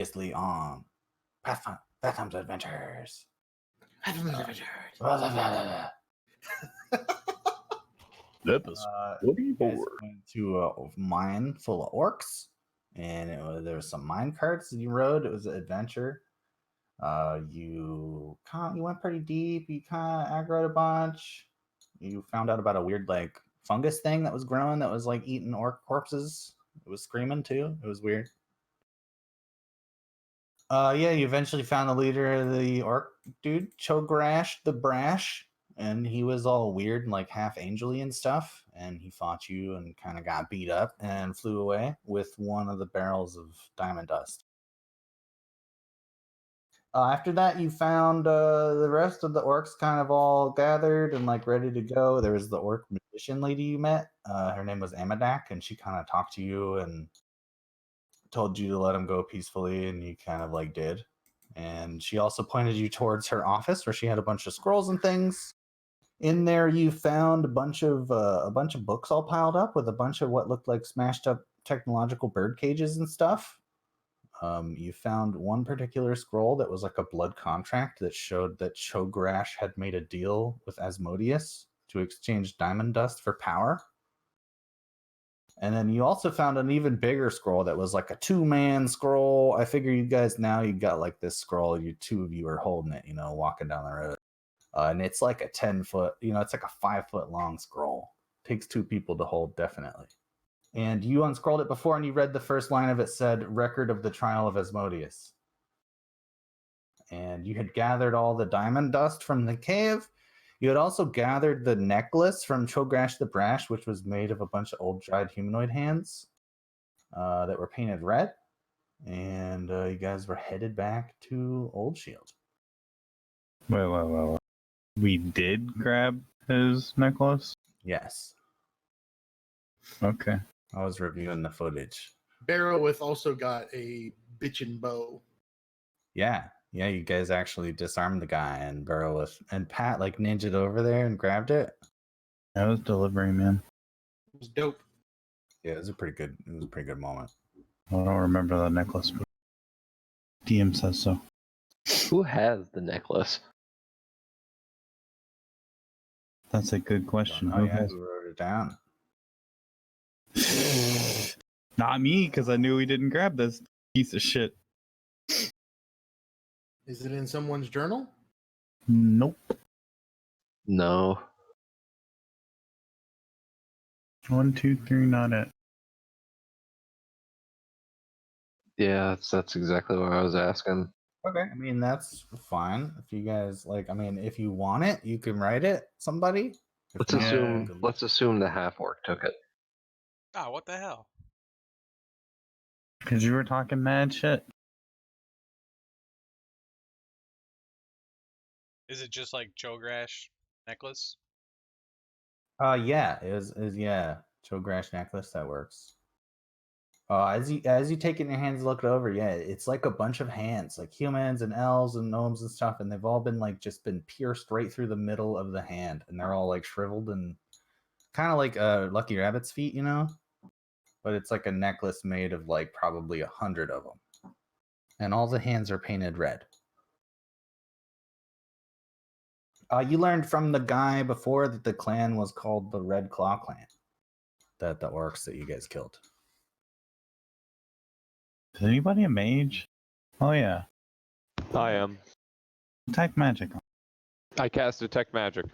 Previously on Pathfinder Adventures. Episode 44. You guys went to a mine full of orcs, and there was some mine carts that you rode. It was an adventure. You went pretty deep. You kind of aggroed a bunch. You found out about a weird fungus thing that was growing that was eating orc corpses. It was screaming too. It was weird. Yeah, you eventually found the leader of the orc dude, Chogrash the Brash, and he was all weird and half angel-y and stuff, and he fought you and kind of got beat up and flew away with one of the barrels of diamond dust. After that, you found the rest of the orcs kind of all gathered and ready to go. There was the orc magician lady you met. Her name was Amadak, and she kind of talked to you and told you to let him go peacefully, and you kind of did. And she also pointed you towards her office where she had a bunch of scrolls and things. In there, you found a bunch of books all piled up with a bunch of what looked like smashed up technological bird cages and stuff. You found one particular scroll that was a blood contract that showed that Chogrash had made a deal with Asmodeus to exchange diamond dust for power. And then you also found an even bigger scroll that was a 2-man scroll. I figure you guys now you got this scroll. You two of you are holding it, walking down the road. And it's a 10-foot, it's a 5-foot long scroll. Takes 2 people to hold, definitely. And you unscrolled it before, and you read the first line of it said, "Record of the Trial of Asmodeus." And you had gathered all the diamond dust from the cave. You had also gathered the necklace from Chogrash the Brash, which was made of a bunch of old dried humanoid hands that were painted red. And you guys were headed back to Old Shield. Well. We did grab his necklace? Yes. Okay. I was reviewing the footage. Barrowith also got a bitchin' bow. Yeah, you guys actually disarmed the guy, and Barrowith and Pat ninja'd over there and grabbed it. That was delivery, man. It was dope. Yeah, it was a pretty good moment. I don't remember the necklace, but DM says so. Who has the necklace? That's a good question. Who wrote it down? Not me, because I knew we didn't grab this piece of shit. Is it in someone's journal? Nope. No. 1, 2, 3, not it. Yeah, that's exactly what I was asking. Okay, I mean that's fine. If you guys if you want it, you can write it. Somebody. Let's assume the half orc took it. Oh, what the hell? Because you were talking mad shit. Is it just Chogrash necklace? Yeah, it is Chogrash necklace, that works. As you take it in your hands, look it over. Yeah, it's a bunch of hands, humans and elves and gnomes and stuff, and they've all been just been pierced right through the middle of the hand, and they're all shriveled and kind of like Lucky Rabbit's feet, But it's a necklace made of probably 100 of them, and all the hands are painted red. You learned from the guy before that the clan was called the Red Claw Clan. That the orcs that you guys killed. Is anybody a mage? Oh yeah. I am. Detect magic. I cast Detect Magic.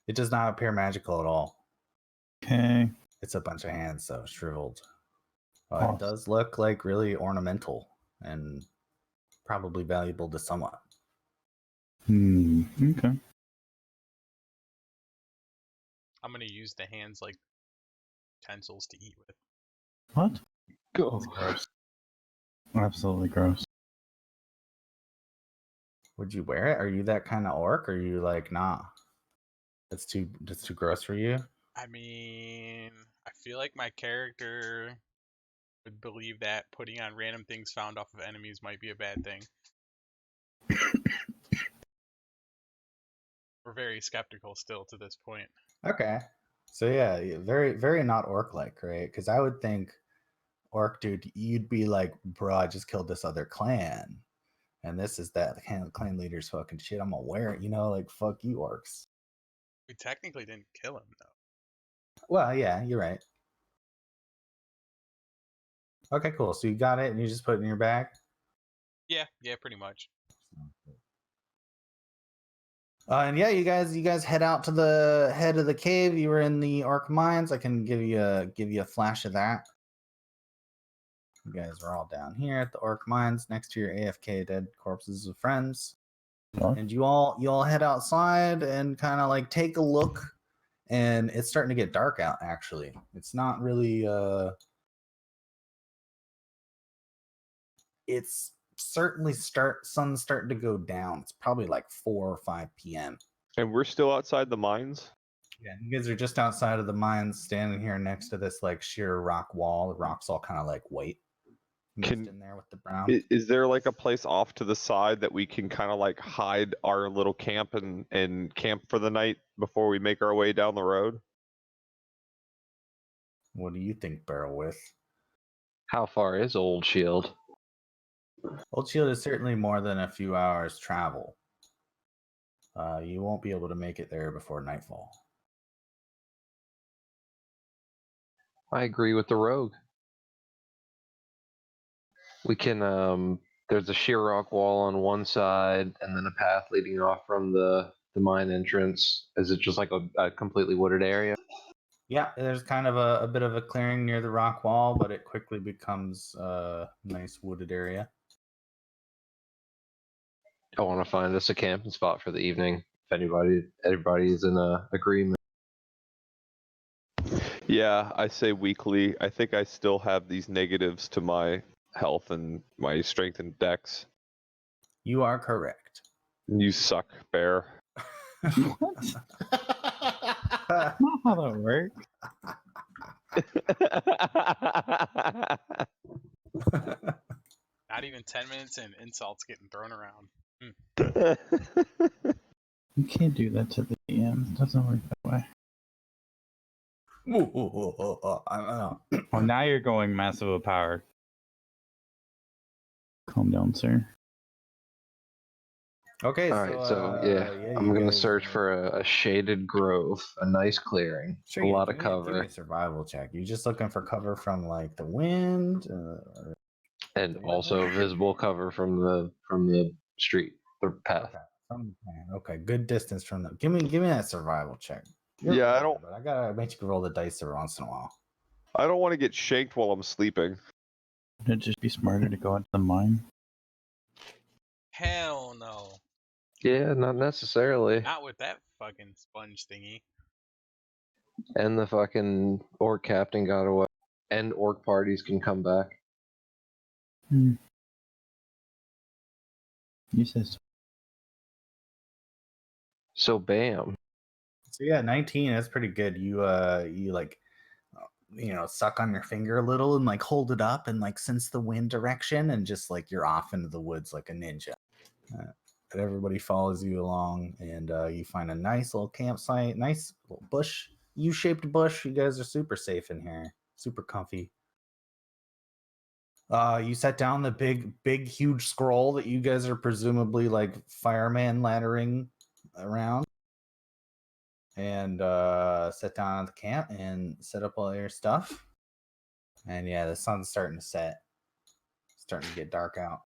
It does not appear magical at all. Okay. It's a bunch of hands, though, shriveled. Awesome. It does look really ornamental and probably valuable to someone. Okay. I'm gonna use the hands like utensils to eat with. What? Go. Gross. Absolutely gross. Would you wear it? Are you that kind of orc? Or are you nah? That's too gross for you? I mean, I feel like my character would believe that putting on random things found off of enemies might be a bad thing. We're very skeptical still to this point. Okay. So yeah, very, very not orc-like, right? Because I would think orc dude, you'd be like, bro, I just killed this other clan. And this is that clan leader's fucking shit. I'm aware, like, fuck you, orcs. We technically didn't kill him though. Well, yeah, you're right. Okay, cool. So you got it and you just put it in your bag? Yeah, pretty much. And yeah, you guys head out to the head of the cave. You were in the orc mines. I can give you a flash of that. You guys are all down here at the orc mines next to your AFK dead corpses of friends. And you all head outside and kind of like take a look, and it's starting to get dark out. Actually, it's not really. It's certainly sun's starting to go down. It's probably like 4 or 5 p.m. And we're still outside the mines? Yeah, you guys are just outside of the mines, standing here next to this like sheer rock wall. The rock's all kind of like white, mixed in there with the brown. Is there like a place off to the side that we can kind of like hide our little camp and camp for the night before we make our way down the road? What do you think, Barrel With? How far is Old Shield? Old Shield is certainly more than a few hours travel. You won't be able to make it there before nightfall. I agree with the rogue. We can there's a sheer rock wall on one side and then a path leading off from the mine entrance. Is it just like a completely wooded area? Yeah, there's kind of a bit of a clearing near the rock wall, but it quickly becomes a nice wooded area. I want to find us a camping spot for the evening. If everybody is in agreement. Yeah, I say weekly. I think I still have these negatives to my health and my strength and dex. You are correct. You suck, bear. What? That's not how that works. Not even 10 minutes in, insults getting thrown around. You can't do that to the DM. It doesn't work that way. Well, now you're going massive power. Calm down, sir. Okay, All right, so yeah, I'm gonna search for a shaded grove, a nice clearing, Sure, a yeah, lot of give me cover, a survival check. You just looking for cover from like the wind, and the also weather? visible cover from the street, the path. Okay, good distance from them. Give me that survival check. You're Yeah, I right, don't- But I gotta make you roll the dice every once in a while. I don't want to get shanked while I'm sleeping. Would it just be smarter to go into the mine? Hell no. Yeah, not necessarily. Not with that fucking sponge thingy. And the fucking orc captain got away. And orc parties can come back. You said so. So bam. So yeah, 19. That's pretty good. You like, suck on your finger a little and like hold it up and like sense the wind direction and just like you're off into the woods like a ninja. But everybody follows you along and you find a nice little campsite, nice little bush, U-shaped bush. You guys are super safe in here, super comfy. You set down the big, huge scroll that you guys are presumably like fireman laddering around, and sit down at the camp and set up all your stuff. And yeah, the sun's starting to set, starting to get dark out.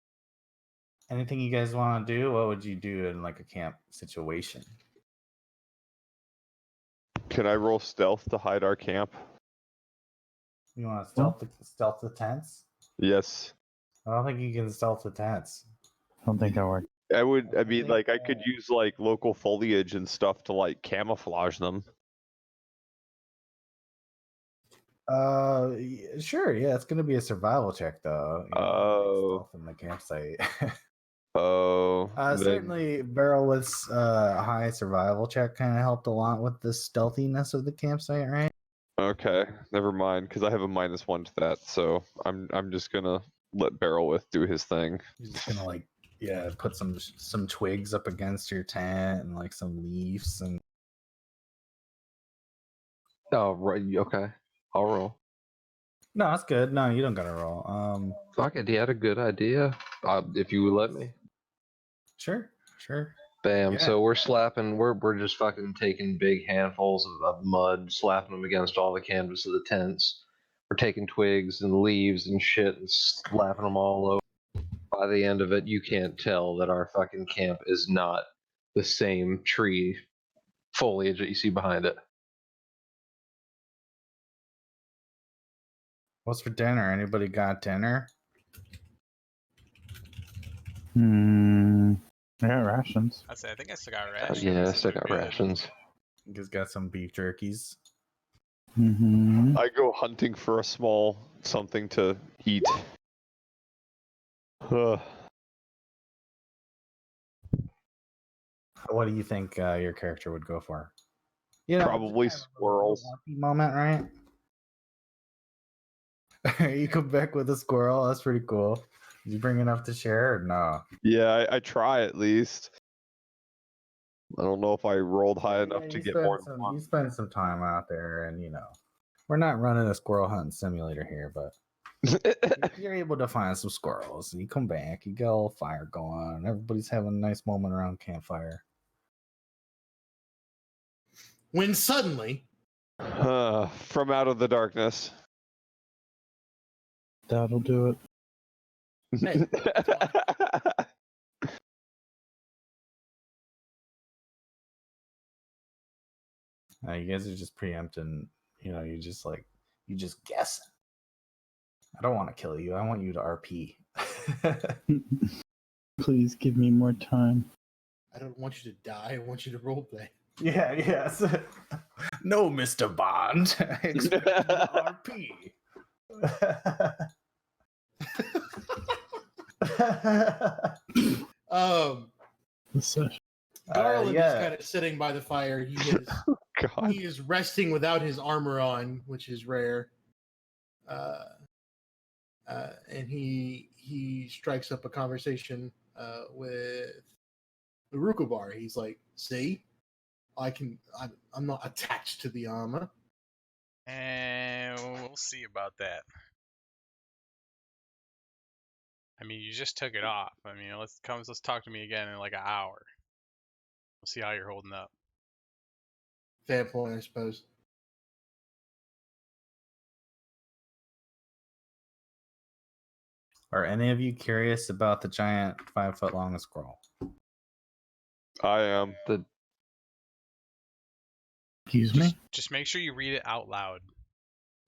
Anything you guys want to do? What would you do in like a camp situation? Can I roll stealth to hide our camp? You want to stealth the tents? Yes. I don't think you can stealth the tents. I don't think that works. I would. I mean, think, like, I could use like local foliage and stuff to like camouflage them. Sure. Yeah, it's gonna be a survival check though. Oh. Stealth in the campsite. Oh. then- Certainly, Barrelwith's high survival check kind of helped a lot with the stealthiness of the campsite, right? Okay, never mind, because I have a -1 to that, so I'm just gonna let Barrelwith do his thing. You're just gonna like, yeah, put some twigs up against your tent and like some leaves and. Oh right, okay. I'll roll. No, that's good. No, you don't gotta roll. Fuck it, he had a good idea. If you would let me. Sure. Bam. Yeah. So we're slapping. We're just fucking taking big handfuls of mud, slapping them against all the canvas of the tents. We're taking twigs and leaves and shit and slapping them all over. By the end of it, you can't tell that our fucking camp is not the same tree foliage that you see behind it. What's for dinner? Anybody got dinner? Yeah, rations. I think I still got rations. Yeah, I if still they're got good. rations. You guys got some beef jerkies. Mm-hmm. I go hunting for a small something to eat. Ugh. What do you think your character would go for? You know, Probably just kind of a little squirrels. happy moment, right? You come back with a squirrel. That's pretty cool. Did you bring enough to share or no? Yeah, I try at least. I don't know if I rolled high enough to you get spend more some, than one. you spend some time out there, and we're not running a squirrel hunting simulator here, but you're able to find some squirrels. You come back, you got a little fire going. Everybody's having a nice moment around campfire. When suddenly, From out of the darkness. That'll do it. Hey, You guys are just preempting. You just guessing. I don't want to kill you. I want you to RP. Please give me more time. I don't want you to die. I want you to roleplay. Yeah, yes. No, Mr. Bond. I expect you to RP. The session. Garland yeah. is kind of sitting by the fire. God. He is resting without his armor on, which is rare. And he strikes up a conversation with the Rukobar. He's like, "See, I'm not attached to the armor." And we'll see about that. I mean, you just took it off. I mean, let's talk to me again in like an hour. We'll see how you're holding up. Fair point, I suppose. Are any of you curious about the giant 5-foot-long squirrel? I am. Excuse me? Just make sure you read it out loud.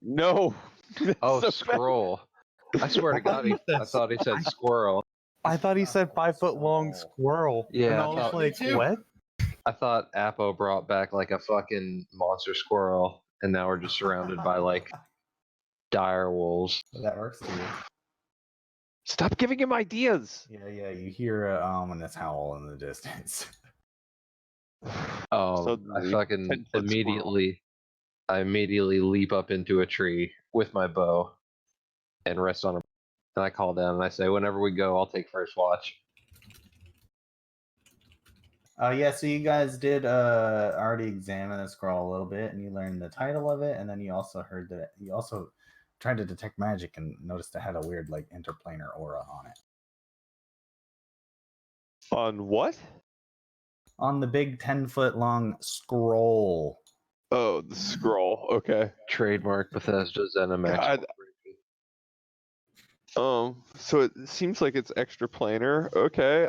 No. Oh, So bad. scroll. I swear to God, I thought he said squirrel. I thought he said 5-foot-long squirrel. Yeah, And I I was thought- like, Me too. what? I thought Apo brought back like a fucking monster squirrel, and now we're just surrounded by like dire wolves. That works too. Stop giving him ideas. Yeah. You hear a ominous howl in the distance. Oh, Suddenly, I fucking 10-foot immediately leap up into a tree with my bow and rest on a. And I call down and I say, whenever we go, I'll take first watch. Yeah, so you guys did already examine the scroll a little bit, and you learned the title of it, and then you also heard that you also tried to detect magic and noticed it had a weird like interplanar aura on it. On what? On the big 10-foot-long scroll. Oh, the scroll. Okay. Trademark Bethesda ZeniMax. God. So it seems like it's extra planar. Okay.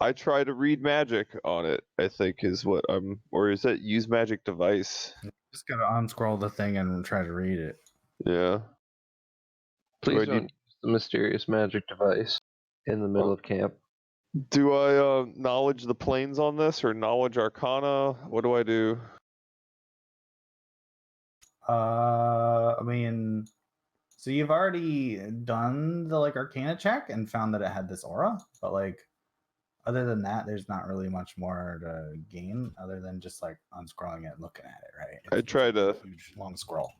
I try to read magic on it, I think is what or is that use magic device? Just gotta unscroll the thing and try to read it. Yeah. Please I don't need- use the mysterious magic device in the middle of camp. Do I knowledge the planes on this or knowledge arcana? What do I do? I mean, so you've already done the like arcana check and found that it had this aura, but like other than that, there's not really much more to gain other than just like unscrolling it and looking at it, right? I try to- a huge long scroll.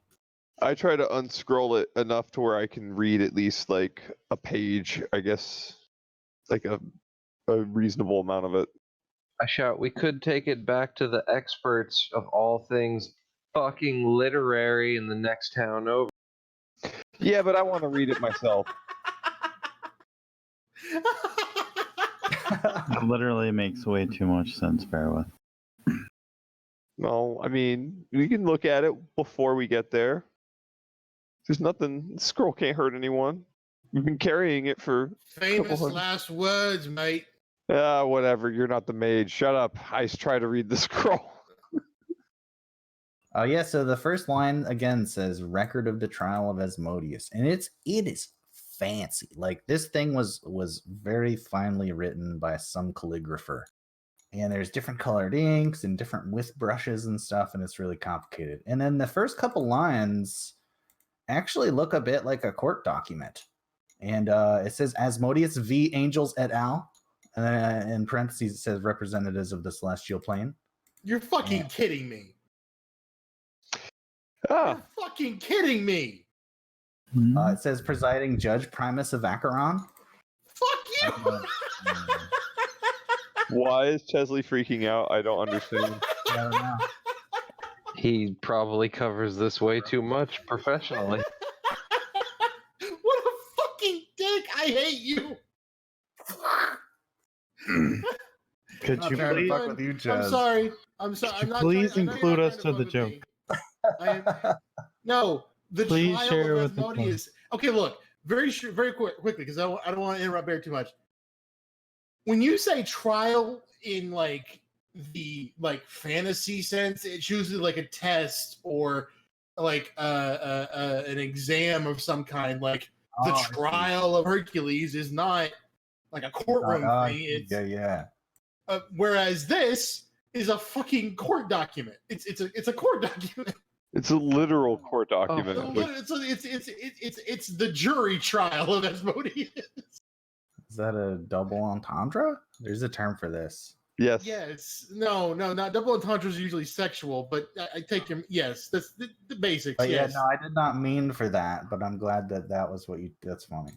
I try to unscroll it enough to where I can read at least like a page, I guess, like a reasonable amount of it. I shout, we could take it back to the experts of all things fucking literary in the next town over. Yeah, but I want to read it myself. It literally makes way too much sense, bear with. No, I mean, we can look at it before we get there. There's nothing. The scroll can't hurt anyone. We've been carrying it for a couple Famous hundred. last words, mate. Whatever. You're not the mage. Shut up. I try to read the scroll. Yeah, so the first line again says record of the trial of Asmodeus, and it is fancy. Like this thing was very finely written by some calligrapher, and there's different colored inks and different with brushes and stuff, and it's really complicated. And then the first couple lines actually look a bit like a court document, and it says Asmodeus v. Angels et al. And then in parentheses it says representatives of the celestial plane. You're fucking Yeah. kidding me. Ah, You're fucking kidding me. It says presiding judge Primus of Acheron. Fuck you. why is Chesley freaking out? I don't understand. I don't know. He probably covers this way too much professionally. What a fucking dick. I hate you. Could I'm you not trying to please? fuck with you, I'm Jez. sorry. I'm sorry. Could I'm you not please trying, I know you're include not us trying to the fuck with joke? me. No, the Please trial share of with the Asmodeus. Okay, look, very quickly, because I don't want to interrupt Bear too much. When you say trial in like the fantasy sense, it's usually like a test or like an exam of some kind. Like the Oh, I see. trial of Hercules is not like a courtroom I thing. see. It's yeah. whereas this is a fucking court document. It's a court document. It's a literal court document. It's the jury trial of Asmodeus. Is that a double entendre? There's a term for this. Yes. Yes, no, not double entendres are usually sexual, but I take him. Yes, that's the basics. But yes. yeah, no, I did not mean for that, but I'm glad that was what you. That's funny.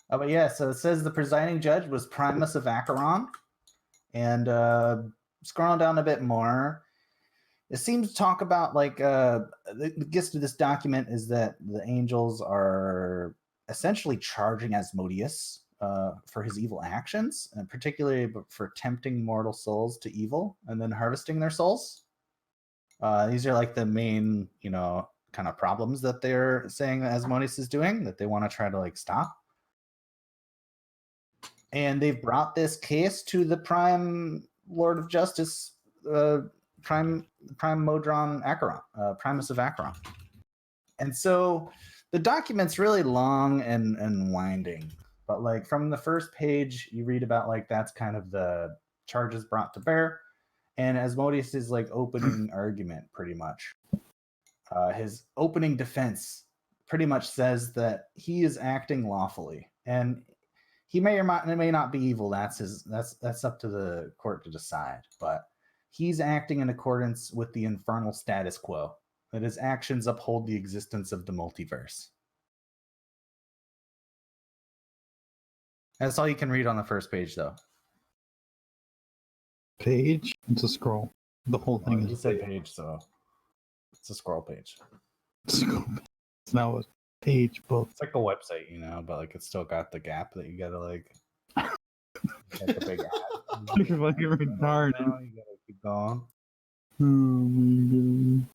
But yeah, so it says the presiding judge was Primus of Acheron, and scrolling down a bit more, it seems to talk about like the gist of this document is that the angels are essentially charging Asmodeus for his evil actions, and particularly for tempting mortal souls to evil and then harvesting their souls. These are like the main, kind of problems that they're saying that Asmodeus is doing that they want to try to like stop. And they've brought this case to the Prime Lord of Justice, Prime Modron Acheron, Primus of Acheron. And so the document's really long and winding, but like from the first page, you read about like that's kind of the charges brought to bear, and Asmodeus' like opening argument, pretty much. His opening defense pretty much says that he is acting lawfully, and he may or may not be evil. That's up to the court to decide. But he's acting in accordance with the infernal status quo. That his actions uphold the existence of the multiverse. That's all you can read on the first page, though. Page? It's a scroll. The whole thing He is said page, so it's a scroll page. scroll. It's now a page book. It's like a website, but like it's still got the gap that you gotta like. Get the big ad. You're fucking retarded. You gotta keep going. Oh my god.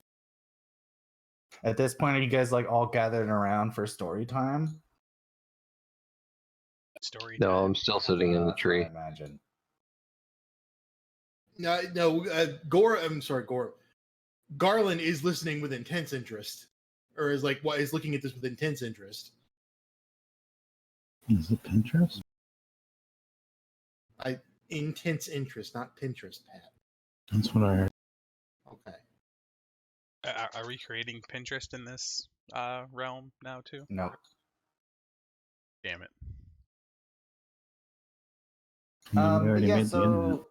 At this point, are you guys like all gathered around for story time? Story. No, time. I'm still sitting in the That's what I tree. imagine. No. Gore. Garland is listening with intense interest, or is looking at this with intense interest. Is it Pinterest? Intense interest, not Pinterest, Pat. That's what I heard. Okay. Are we creating Pinterest in this realm now too? No. Damn it. We already Yeah, made the internet. so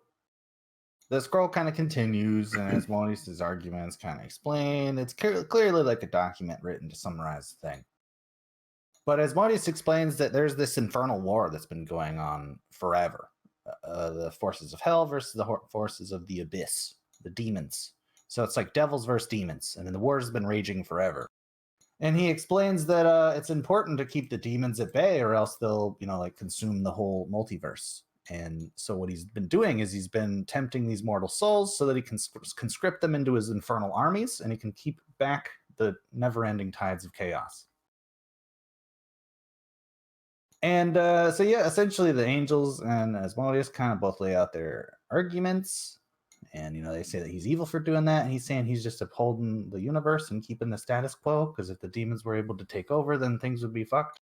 the scroll kind of continues, and Asmodeus' arguments kind of explain. It's clearly like a document written to summarize the thing. But Asmodeus explains that there's this infernal war that's been going on forever. The forces of hell versus the forces of the abyss, the demons. So it's like devils versus demons, and then the war has been raging forever. And he explains that it's important to keep the demons at bay, or else they'll, like consume the whole multiverse. And so what he's been doing is he's been tempting these mortal souls so that he can conscript them into his infernal armies, and he can keep back the never-ending tides of chaos. And so yeah, essentially the angels and Asmodeus kind of both lay out their arguments. And, they say that he's evil for doing that. And he's saying he's just upholding the universe and keeping the status quo, because if the demons were able to take over, then things would be fucked.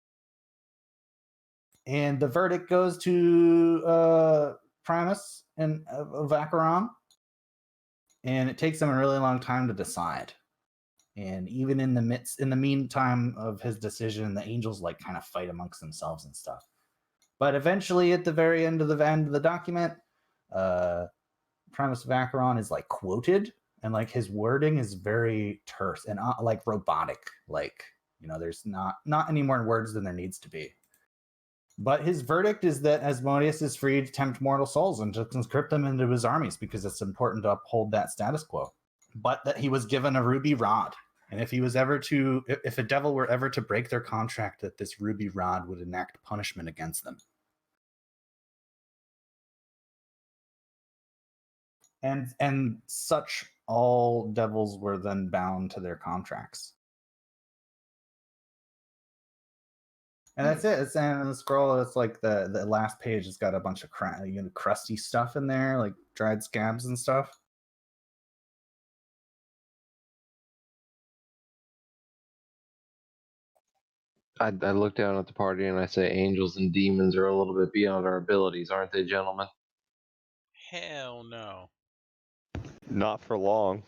And the verdict goes to Primus and Vacheron. And it takes them a really long time to decide. And even in the meantime of his decision, the angels like kind of fight amongst themselves and stuff. But eventually, at the very end of the document, Primus Vacheron is like quoted, and like his wording is very terse and like robotic. Like, there's not any more words than there needs to be. But his verdict is that Asmodeus is free to tempt mortal souls and to conscript them into his armies, because it's important to uphold that status quo. But that he was given a ruby rod, and if a devil were ever to break their contract, that this ruby rod would enact punishment against them. And such all devils were then bound to their contracts. And that's it. And the scroll, it's like the last page has got a bunch of crusty stuff in there, like dried scabs and stuff. I look down at the party and I say, angels and demons are a little bit beyond our abilities, aren't they, gentlemen? Hell no. Not for long.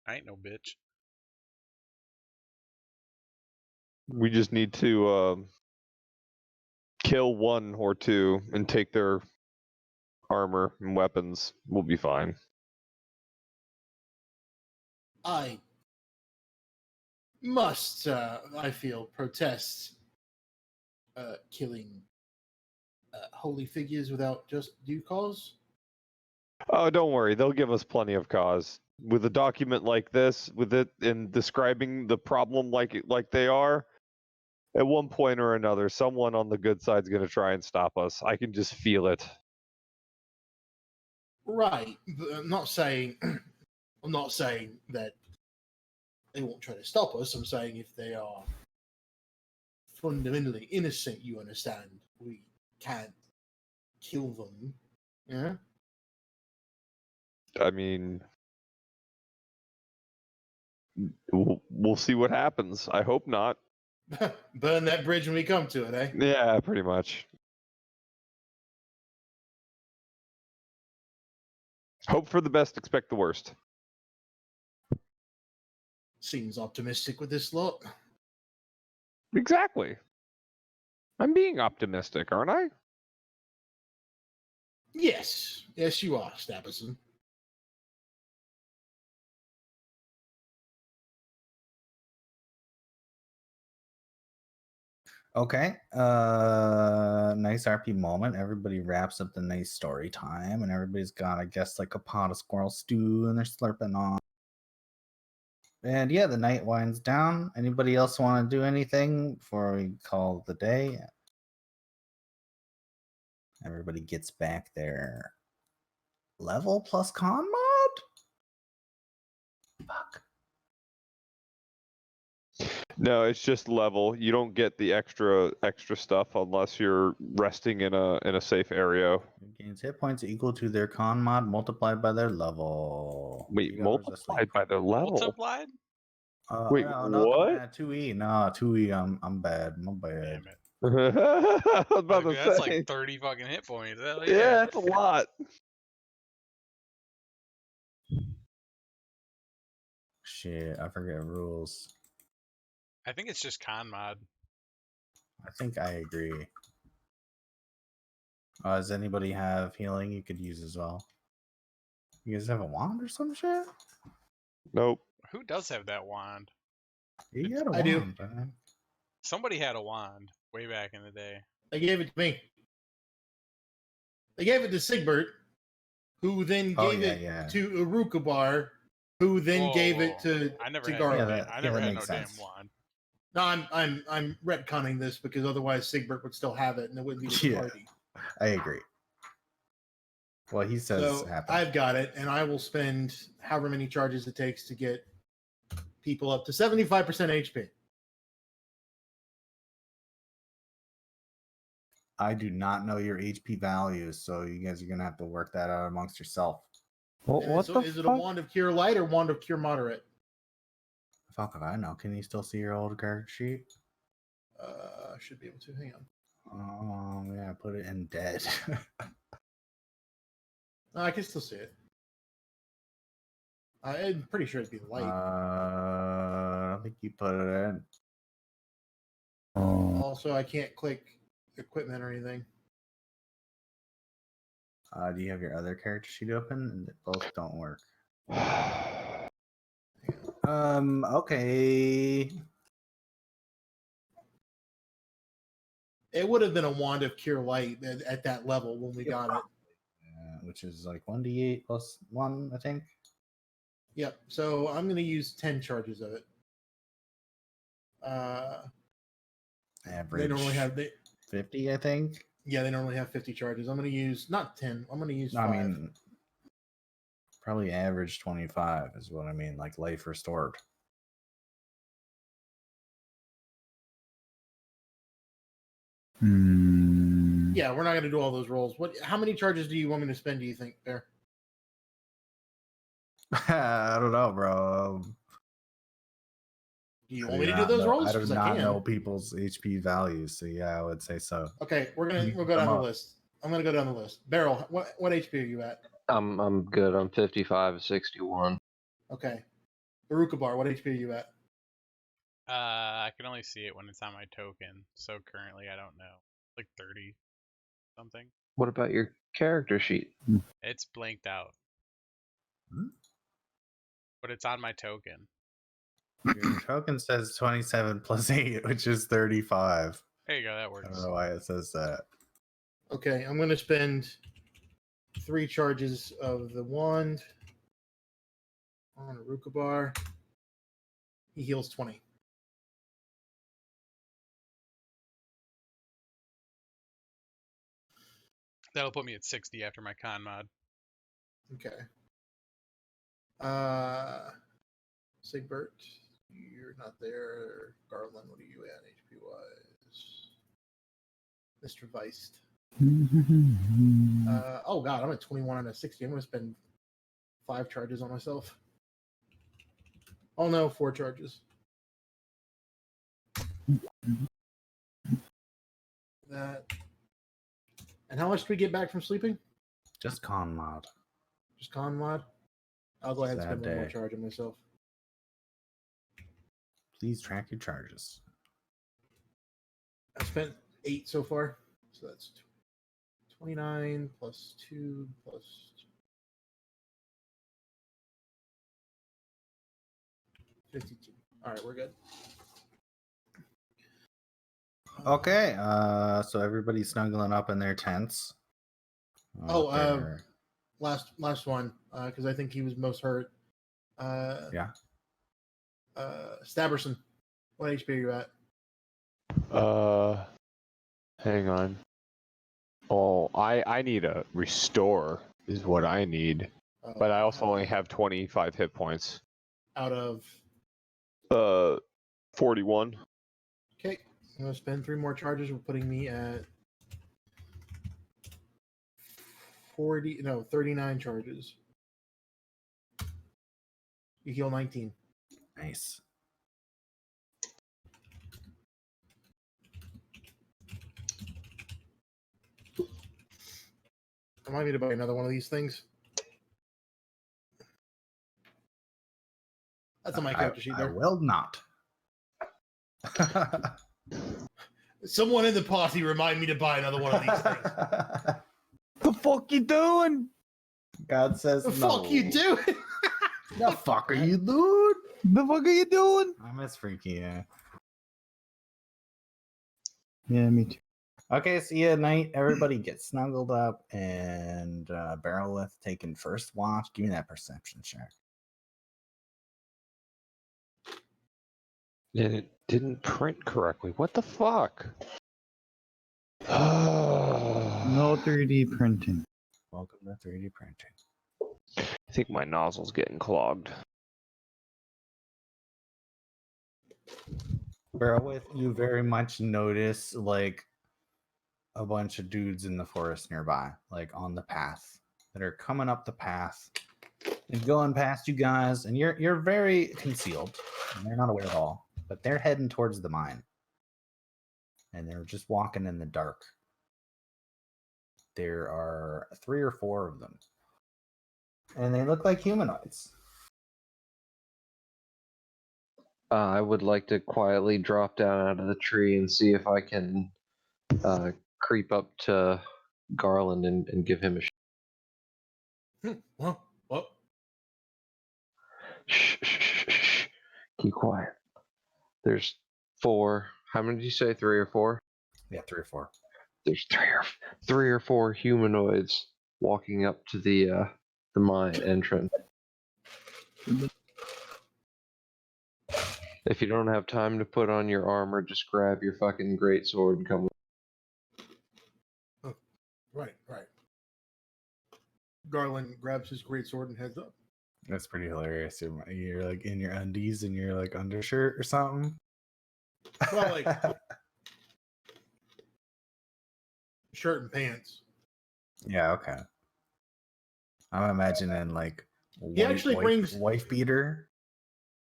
I ain't no bitch. We just need to kill one or two and take their armor and weapons. We'll be fine. I must, I feel, protest killing holy figures without just due cause. Oh, don't worry. They'll give us plenty of cause. With a document like this, with it in describing the problem like they are, at one point or another, someone on the good side's going to try and stop us. I can just feel it. Right. But I'm not saying that they won't try to stop us. I'm saying if they are fundamentally innocent, you understand, we can't kill them. Yeah. I mean, we'll see what happens. I hope not. Burn that bridge when we come to it, eh? Yeah, pretty much. Hope for the best, expect the worst. Seems optimistic with this lot. Exactly. I'm being optimistic, aren't I? Yes. Yes, you are, Stabberson. Okay. Nice RP moment. Everybody wraps up the nice story time, and everybody's got, I guess, like a pot of squirrel stew, and they're slurping on. And yeah, the night winds down. Anybody else want to do anything before we call the day? Everybody gets back their level plus con mod? Fuck. No, it's just level. You don't get the extra stuff unless you're resting in a safe area. Gains hit points equal to their con mod multiplied by their level. Wait, 3 hours of sleep. multiplied by their level? Multiplied? Wait, no, what? 2E. No, 2E. I'm bad. My bad. Damn it. I was about to That's say. like 30 fucking hit points. Hell Yeah, yeah. that's a lot. Shit, I forget rules. I think it's just con mod. I think I agree. Does anybody have healing you could use as well? You guys have a wand or some shit? Nope. Who does have that wand? You got a I do. wand, man. Somebody had a wand way back in the day. They gave it to me. They gave it to Sigbert, who then Oh, gave yeah, it yeah. to Arukabar, who then Whoa, gave whoa, it to I never to had Garland. no Yeah, damn, I that never had no makes damn sense. wand. No, I'm retconning this because otherwise Sigbert would still have it and it wouldn't be with the Yeah. party. I agree. Well, he says So happened. I've got it, and I will spend however many charges it takes to get people up to 75% HP. I do not know your HP values, so you guys are gonna have to work that out amongst yourself. What So the is it a fuck? wand of cure light or wand of cure moderate? Fuck if I know. Can you still see your old character sheet? Should be able to. Hang on. Oh yeah, put it in dead. No, I can still see it. I'm pretty sure it'd be light. I don't think you put it in. Also, I can't click equipment or anything. Do you have your other character sheet open? Both don't work. Okay. It would have been a wand of cure light at that level when we got it. Which is like 1d8 plus 1, I think. Yep. So I'm going to use 10 charges of it. Average. They normally have 50, I think. Yeah, they normally have 50 charges. I'm going to use not 10. I'm going to use 5. I mean, probably average 25 is what I mean, like life restored. Yeah, we're not going to do all those rolls. How many charges do you want me to spend? Do you think, Bear? I don't know, bro. Do you I want me do to do not those know- rolls? I do 'Cause not can. know people's HP values, so yeah, I would say so. Okay, we'll go Come down the up. list. I'm going to go down the list. Beryl, what HP are you at? I'm good. I'm 55, 61. Okay. Barukabar, what HP are you at? I can only see it when it's on my token, so currently I don't know. Like 30 something. What about your character sheet? It's blanked out. Hmm? But it's on my token. Your token says 27 plus 8, which is 35. There you go, that I works. don't know why it says that. Okay, I'm going to spend 3 charges of the wand on Arukabar. He heals 20. That'll put me at 60 after my con mod. Okay. Sigbert, you're not there. Garland, what are you at HP wise? Mr. Weist. Oh god, I'm at 21 out of 60. I'm gonna spend 5 charges on myself. Oh no, 4 charges. That. And how much do we get back from sleeping? Just con mod. Just con mod? I'll go ahead and Sad spend one more day. charge on myself. Please track your charges. I spent 8 so far. So that's 29 plus 2 plus 52. All right, we're good. Okay, so everybody's snuggling up in their tents. Last one, because I think he was most hurt. Yeah. Staberson, what HP are you at? Hang on. Oh, I need a restore is what I need. But I also only have 25 hit points. Out of 41. okay, I'm gonna spend 3 more charges. We're putting me at 39 charges. You heal 19. Nice. Remind me to buy another one of these things. That's on my character sheet I there. will not. Someone in the posse remind me to buy another one of these things. The fuck you doing? God says The no. fuck you doing? The fuck are you doing? The fuck are you doing? I miss Freaky, yeah. Yeah, me too. Okay, see you at night. Everybody get snuggled up, and Barrelith taking first watch. Give me that perception check. And it didn't print correctly. What the fuck? No 3D printing. Welcome to 3D printing. I think my nozzle's getting clogged. Barrowith, you very much notice like a bunch of dudes in the forest nearby, like on the path, that are coming up the path and going past you guys, and you're very concealed. And they're not aware at all, but they're heading towards the mine, and they're just walking in the dark. There are 3 or 4 of them, and they look like humanoids. I would like to quietly drop down out of the tree and see if I can creep up to Garland and give him a Well, what? shh, shh, shh, shh, shh. Keep quiet. There's 4. How many did you say? 3 or 4? Yeah, 3 or 4. There's 3 or 4 humanoids walking up to the mine entrance. If you don't have time to put on your armor, just grab your fucking greatsword and come. Right. Garland grabs his greatsword and heads up. That's pretty hilarious. You're like in your undies and your like undershirt or something. Well, like shirt and pants. Yeah, okay. I'm imagining like He actually brings- wife beater.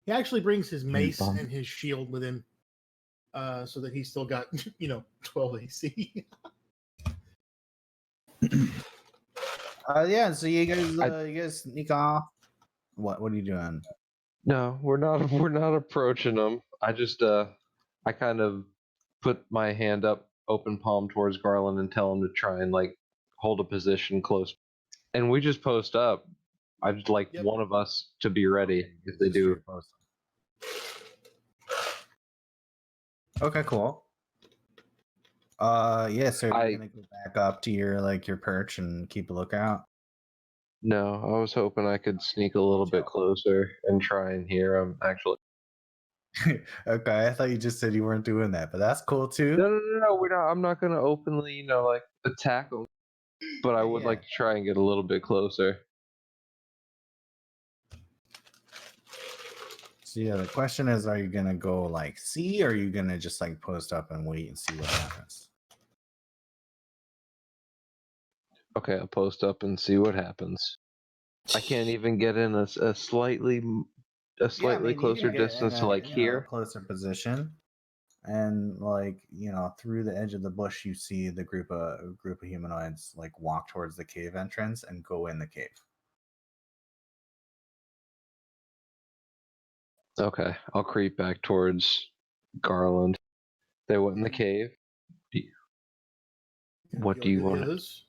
He actually brings his mace bomb. and his shield with him, so that he's still got 12 AC. Yeah. So you guys sneak off. What are you doing? No, we're not. We're not approaching them. I just I kind of put my hand up, open palm towards Garland, and tell him to try and like hold a position close. And we just post up. I'd like Yep. one of us to be ready if they Just do. straight post. Okay, cool. Yeah, so you're gonna go back up to your perch and keep a lookout. No, I was hoping I could sneak a little bit closer and try and hear them. Actually, Okay, I thought you just said you weren't doing that, but that's cool too. no. We're not. I'm not gonna openly, like attack them. But I would Yeah. like to try and get a little bit closer. So yeah, the question is, are you gonna go like see, or are you gonna just like post up and wait and see what happens? Okay, I'll post up and see what happens. I can't even get in a slightly You closer can get distance in to like a here. closer position, and like through the edge of the bush, you see the group of humanoids like walk towards the cave entrance and go in the cave. Okay, I'll creep back towards Garland. They went in the cave. What do you want? Others?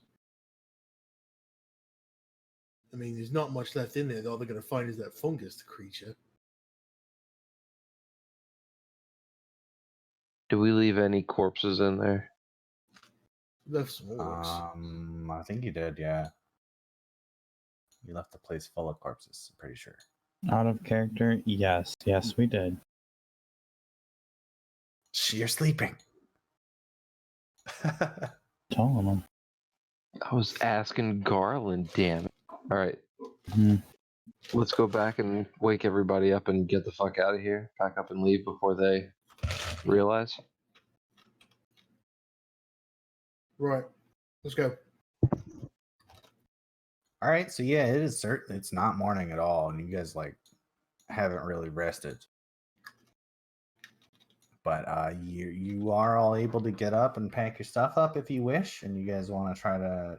I mean, there's not much left in there. All they're going to find is that fungus creature. Do we leave any corpses in there? Left some orcs. I think you did, yeah. You left the place full of corpses, I'm pretty sure. Out of character? Yes, we did. You're sleeping. Telling them. I was asking Garland, damn it. Alright. Mhm. Let's go back and wake everybody up and get the fuck out of here. Pack up and leave before they realize. Right. Let's go. All right, so yeah, it is certain it's not morning at all, and you guys like haven't really rested. But you are all able to get up and pack your stuff up if you wish, and you guys want to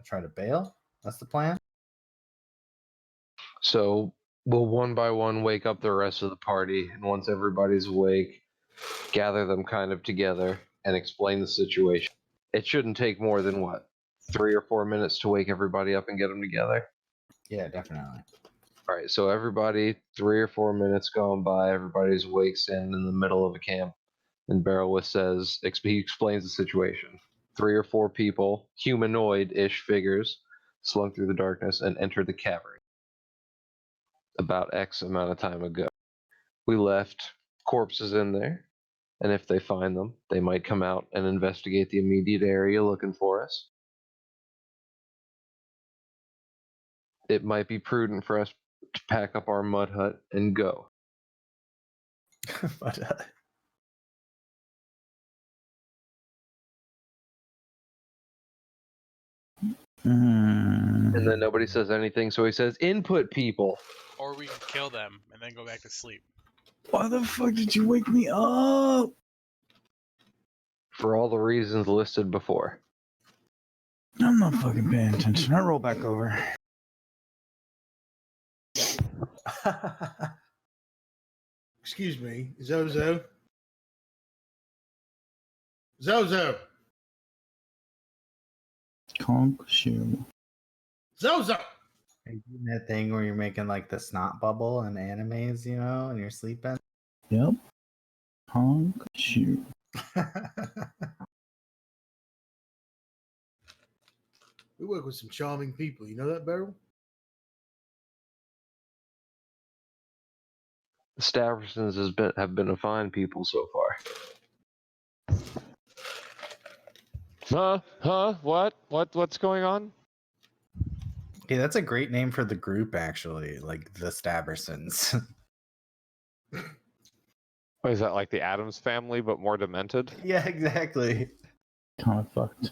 try to bail. That's the plan. So we'll one by one wake up the rest of the party, and once everybody's awake, gather them kind of together and explain the situation. It shouldn't take more than 3 or 4 minutes to wake everybody up and get them together. Yeah, definitely. All right, so everybody, 3 or 4 minutes gone by, everybody's awake, standing in the middle of a camp, and Barrowith says, he explains the situation. 3 or 4 people, humanoid-ish figures, slunk through the darkness and entered the cavern about X amount of time ago. We left corpses in there, And if they find them, they might come out and investigate the immediate area looking for us. It might be prudent for us to pack up our mud hut and go. But And then nobody says anything, so he says, input people. Or we can kill them and then go back to sleep. Why the fuck did you wake me up? For all the reasons listed before. I'm not fucking paying attention. I roll back over. Excuse me, Zozo. Zozo. Conk shoe. Zozo. Are you doing that thing where you're making like the snot bubble in animes, you know, and you're sleeping? Yep. Conk shoe. We work with some charming people. You know that, Beryl? The Staversons have been a fine people so far. What's going on? Hey, that's a great name for the group, actually. Like the Staversons. Oh, is that like the Addams family, but more demented? Yeah, exactly. Kind of fucked.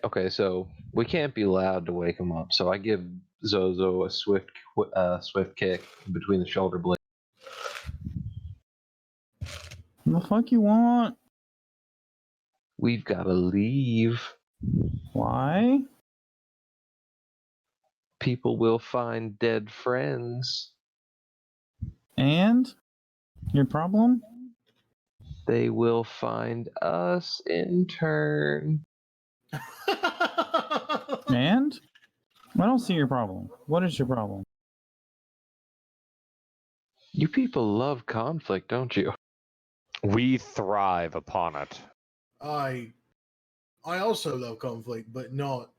Okay, so we can't be loud to wake him up, so I give Zozo a swift kick between the shoulder blades. What the fuck you want? We've got to leave. Why? People will find dead friends. And? Your problem? They will find us in turn. And? I don't see your problem. What is your problem? You people love conflict, don't you? We thrive upon it. I also love conflict, but not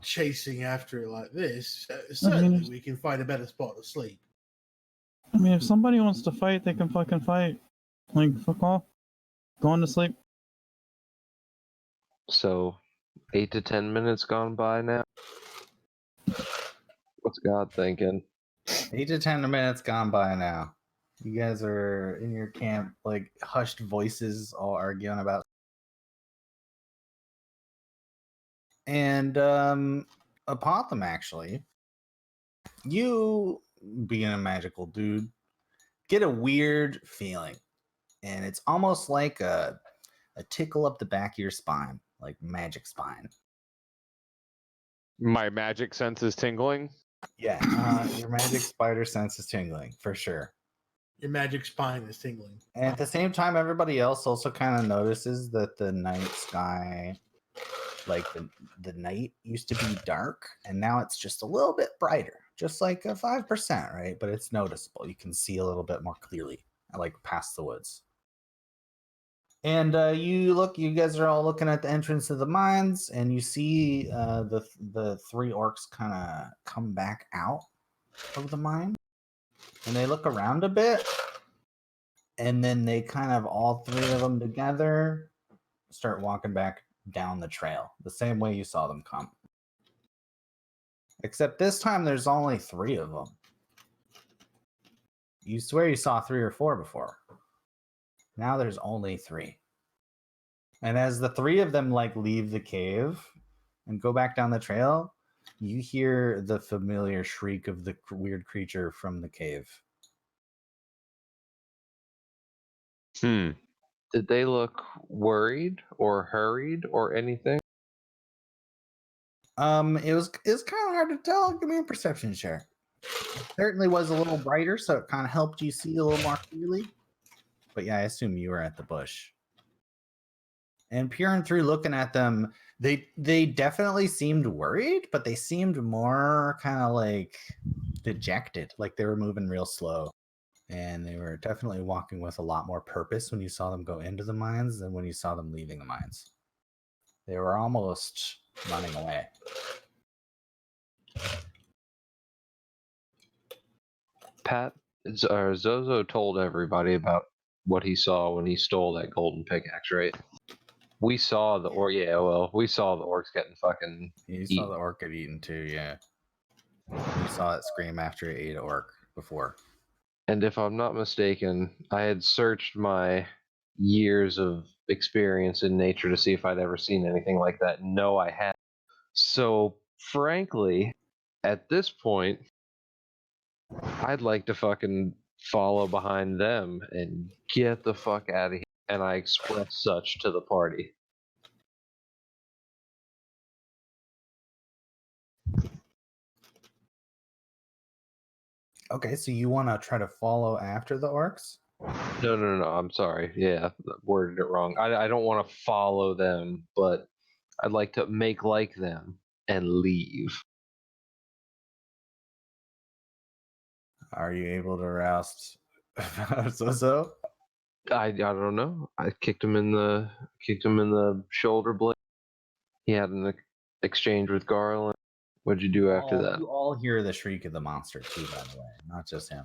chasing after it like this. Certainly, we can find a better spot to sleep. I mean, if somebody wants to fight, they can fucking fight. Like, fuck off. Going to sleep. So, 8 to 10 minutes gone by now. What's God thinking? 8 to 10 minutes gone by now. You guys are in your camp, like hushed voices all arguing about. And upon them, actually, you, being a magical dude, get a weird feeling. And it's almost like a tickle up the back of your spine, like magic spine. My magic sense is tingling. Yeah, your magic spider sense is tingling, for sure. Your magic spine is tingling. And at the same time, everybody else also kind of notices that the night sky, like the night used to be dark, and now it's just a little bit brighter, just like a 5%, right? But it's noticeable. You can see a little bit more clearly, like past the woods. And you guys are all looking at the entrance of the mines, and you see the three orcs kind of come back out of the mine, and they look around a bit, and then they kind of, all three of them together, start walking back down the trail, the same way you saw them come. Except this time there's only 3 of them. You swear you saw 3 or 4 before. Now there's only 3. And as the 3 of them like leave the cave and go back down the trail, you hear the familiar shriek of the weird creature from the cave. Did they look worried or hurried or anything? It was kind of hard to tell. Give me a perception share. It certainly was a little brighter, so it kind of helped you see a little more clearly. But yeah, I assume you were at the bush. And peering through, looking at them, they definitely seemed worried, but they seemed more kind of like dejected, like they were moving real slow. And they were definitely walking with a lot more purpose when you saw them go into the mines than when you saw them leaving the mines. They were almost running away. Zozo told everybody about what he saw when he stole that golden pickaxe, right? We saw the we saw the orcs getting fucking You saw eaten. the orc get eaten too, yeah. You saw it scream after it ate an orc before. And if I'm not mistaken, I had searched my years of experience in nature to see if I'd ever seen anything like that. No, I hadn't. So, frankly, at this point, I'd like to fucking follow behind them and get the fuck out of here. And I express such to the party. Okay, so you want to try to follow after the orcs? No, I'm sorry. Yeah, worded it wrong. I don't want to follow them, but I'd like to make like them and leave. Are you able to roust Zozo? I don't know. I kicked him in the shoulder blade. He had an exchange with Garland. What'd you do after that? You all hear the shriek of the monster too, by the way, not just him.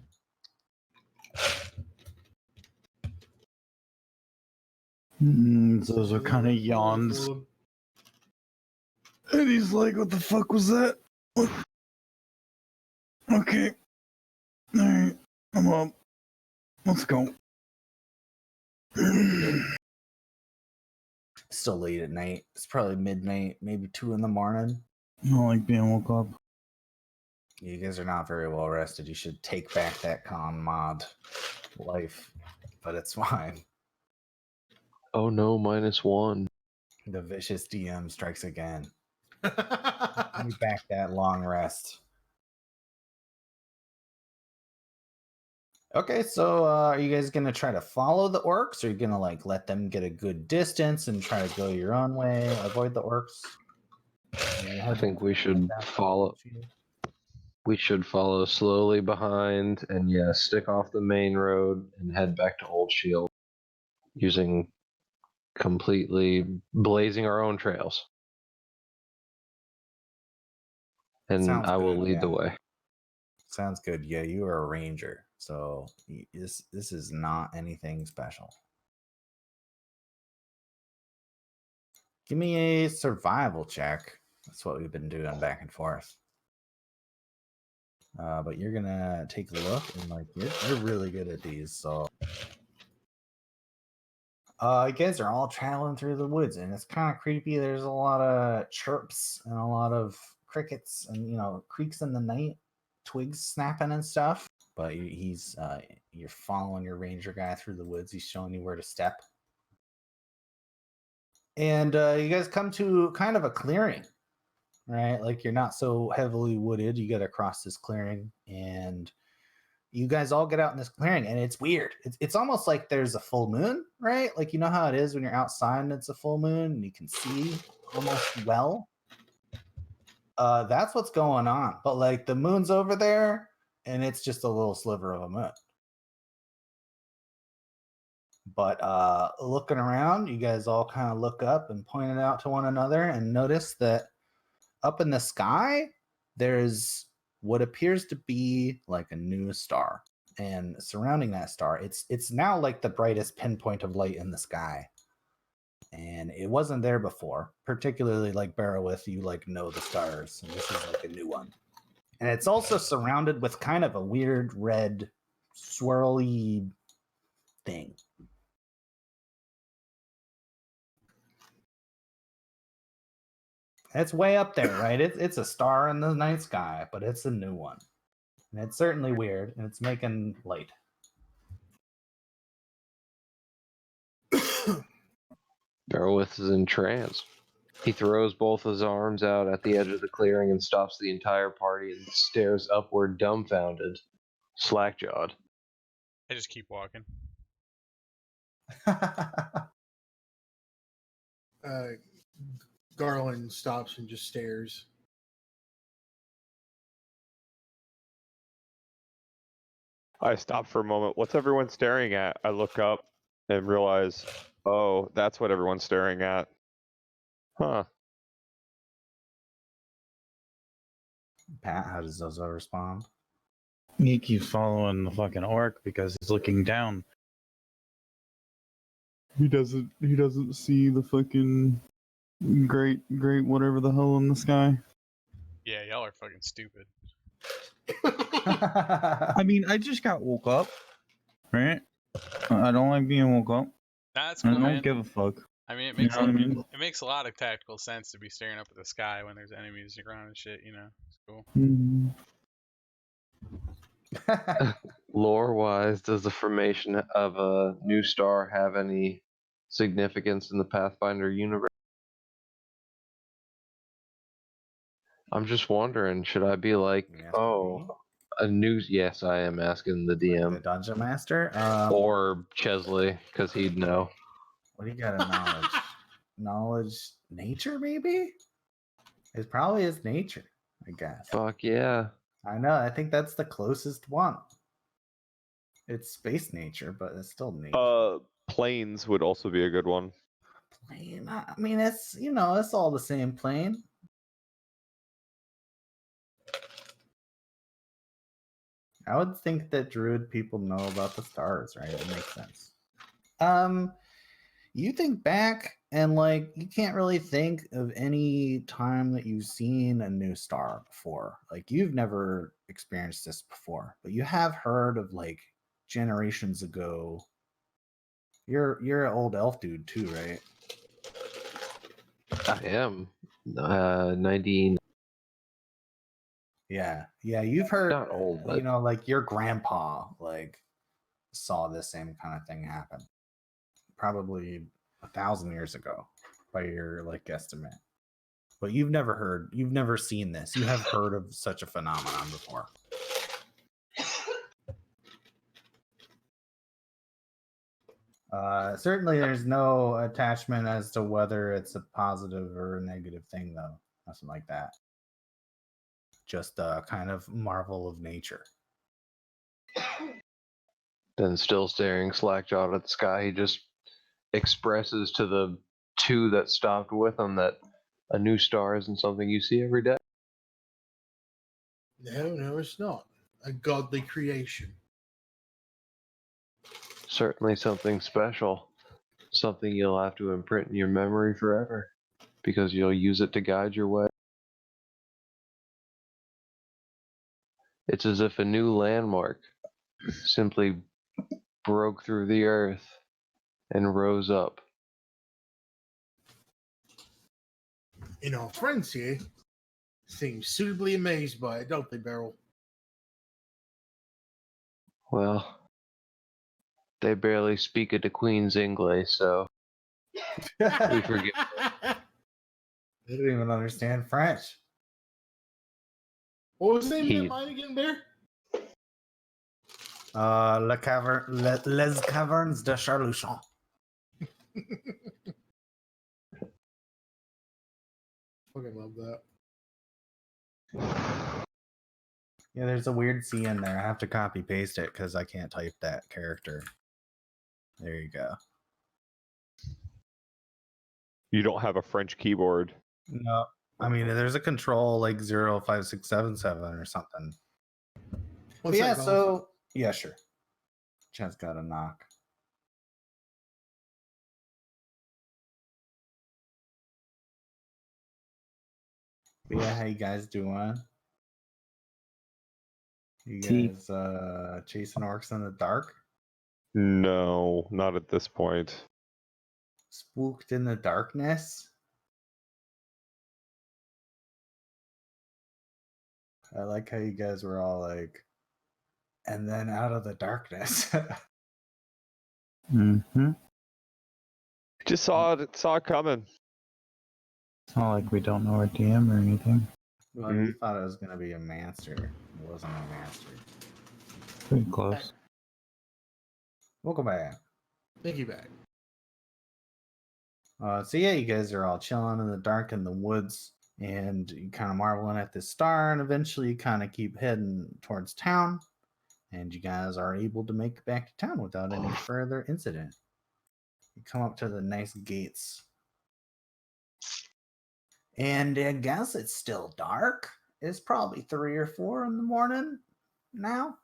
Those are kind of yawns. Full And he's like, what the fuck was that? What? Okay. Alright. I'm up. Let's go. Still late at night. It's probably midnight, maybe 2 in the morning. I don't like being woke up. You guys are not very well rested. You should take back that con mod life, but it's fine. Oh no, -1. The vicious DM strikes again. food. Give me back that long rest. Okay, so are you guys gonna try to follow the orcs, or are you gonna like let them get a good distance and try to go your own way, avoid the orcs? I think we should follow. We should follow slowly behind, and stick off the main road and head back to Old Shield, using completely blazing our own trails. And Sounds I will good, lead the yeah. way. Sounds good. Yeah, you are a ranger, so this is not anything special. Give me a survival check. That's what we've been doing back and forth. But you're gonna take a look and like you're really good at these. So, you guys are all traveling through the woods, and it's kind of creepy. There's a lot of chirps and a lot of crickets, and creaks in the night, twigs snapping and stuff. But you're following your ranger guy through the woods. He's showing you where to step. And you guys come to kind of a clearing, right? Like you're not so heavily wooded. You got to cross this clearing, and you guys all get out in this clearing, and it's weird. It's almost like there's a full moon, right? Like you know how it is when you're outside and it's a full moon and you can see almost well. That's what's going on. But like the moon's over there, and it's just a little sliver of a moon. But looking around, you guys all kind of look up and point it out to one another and notice that up in the sky, there's what appears to be like a new star. And surrounding that star, it's now like the brightest pinpoint of light in the sky. And it wasn't there before, particularly like Barrowith, you like know the stars, and this is like a new one. And it's also surrounded with kind of a weird red swirly thing. It's way up there, right? It's a star in the night sky, but it's a new one. And it's certainly weird, and it's making light. Barrowith is in trance. He throws both his arms out at the edge of the clearing and stops the entire party and stares upward dumbfounded, slack-jawed. I just keep walking. Garland stops and just stares. I stop for a moment. What's everyone staring at? I look up and realize, oh, that's what everyone's staring at. Huh. Pat, how does Zozo respond? He keeps following the fucking orc because he's looking down. He doesn't see the fucking great whatever the hell in the sky. Yeah, y'all are fucking stupid. I mean, I just got woke up, right? I don't like being woke up. That's I cool, don't man. give a fuck. I mean, it You makes know what I mean? it makes a lot of tactical sense to be staring up at the sky when there's enemies around and shit. You know, it's cool. Mhm. Lore-wise, does the formation of a new star have any significance in the Pathfinder universe? I'm just wondering, should I be like, You asking oh, me? a new? Yes, I am asking the DM The dungeon master. or Chesley because he'd know. What do you got of knowledge? Knowledge, nature, maybe. It probably is nature, I guess. Fuck yeah. I know. I think that's the closest one. It's space nature, but it's still nature. Planes would also be a good one. Plane. I mean, it's it's all the same plane. I would think that druid people know about the stars, right? It makes sense. You think back and like you can't really think of any time that you've seen a new star before. Like you've never experienced this before, but you have heard of like generations ago. You're an old elf dude too, right? I am. 19. Yeah. You've heard, Not old, but like your grandpa like saw this same kind of thing happen. Probably 1,000 years ago by your like guesstimate. But you've never seen this. You have heard of such a phenomenon before. Certainly there's no attachment as to whether it's a positive or a negative thing though. Nothing like that. Just a kind of marvel of nature. then still staring slack-jawed at the sky, he just expresses to the two that stopped with him that a new star isn't something you see every day. No, it's not. A godly creation. Certainly something special. Something you'll have to imprint in your memory forever, because you'll use it to guide your way. It's as if a new landmark simply broke through the earth and rose up. And our friends here seem suitably amazed by it, don't they, Beryl? Well, they barely speak of the Queen's English, so we forget. They don't even understand French. What was the name of He- that mine again, Bear? Les Cavernes de Charluchon. Fucking love that. Yeah, there's a weird C in there. I have to copy paste it because I can't type that character. There you go. You don't have a French keyboard. No, I mean there's a control like 05677 or something. One But yeah, second, so yeah, sure. Chad's got a knock. But yeah, how you guys doing? You guys chasing orcs in the dark? No, not at this point. Spooked in the darkness? I like how you guys were all like, and then out of the darkness. Mm-hmm. Just saw it coming. It's not like we don't know our DM or anything. Well, you thought it was going to be a master. It wasn't a master. Pretty close. Welcome back. Thank you, back. So yeah, you guys are all chilling in the dark in the woods, and you kind of marveling at this star, and eventually you kind of keep heading towards town, and you guys are able to make it back to town without any further incident. You come up to the nice gates, and I guess it's still dark. It's probably 3 or 4 in the morning now.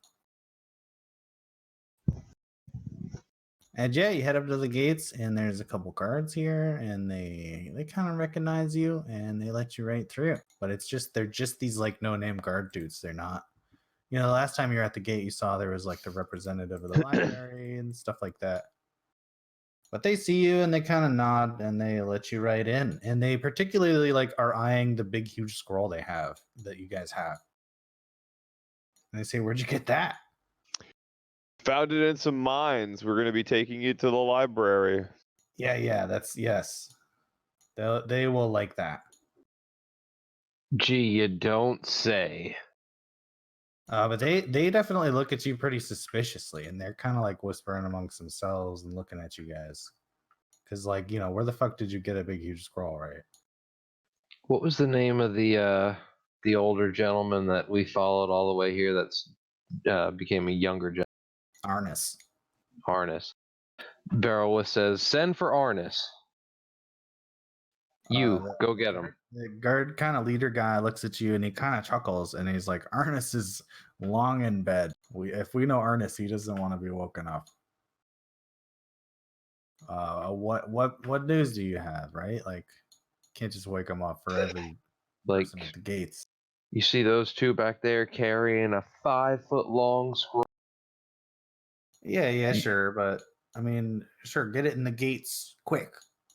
And yeah, you head up to the gates, and there's a couple guards here, and they kind of recognize you, and they let you right through. But they're just these like no name guard dudes. They're not. You know, the last time you were at the gate, you saw there was like the representative of the library and stuff like that. But they see you and they kind of nod and they let you right in. And they particularly like are eyeing the big, huge scroll they have that you guys have. And they say, "Where'd you get that?" Found it in some mines. We're going to be taking you to the library. Yeah, that's yes. They will like that. Gee, you don't say. But they definitely look at you pretty suspiciously, and they're kind of like whispering amongst themselves and looking at you guys. Because, like, you know, where the fuck did you get a big, huge scroll, right? What was the name of the older gentleman that we followed all the way here? That's became a younger gentleman. Arnis. Harness. Barrow says, "Send for Arnis. You go get him." The guard kind of leader guy looks at you and he kind of chuckles and he's like, "Arnis is long in bed. If we know Arnis, he doesn't want to be woken up." What news do you have? Right, like, can't just wake him up for every Like, person at the gates. you see those two back there carrying a 5-foot long scroll? Yeah, sure, but I mean, sure, get it in the gates quick,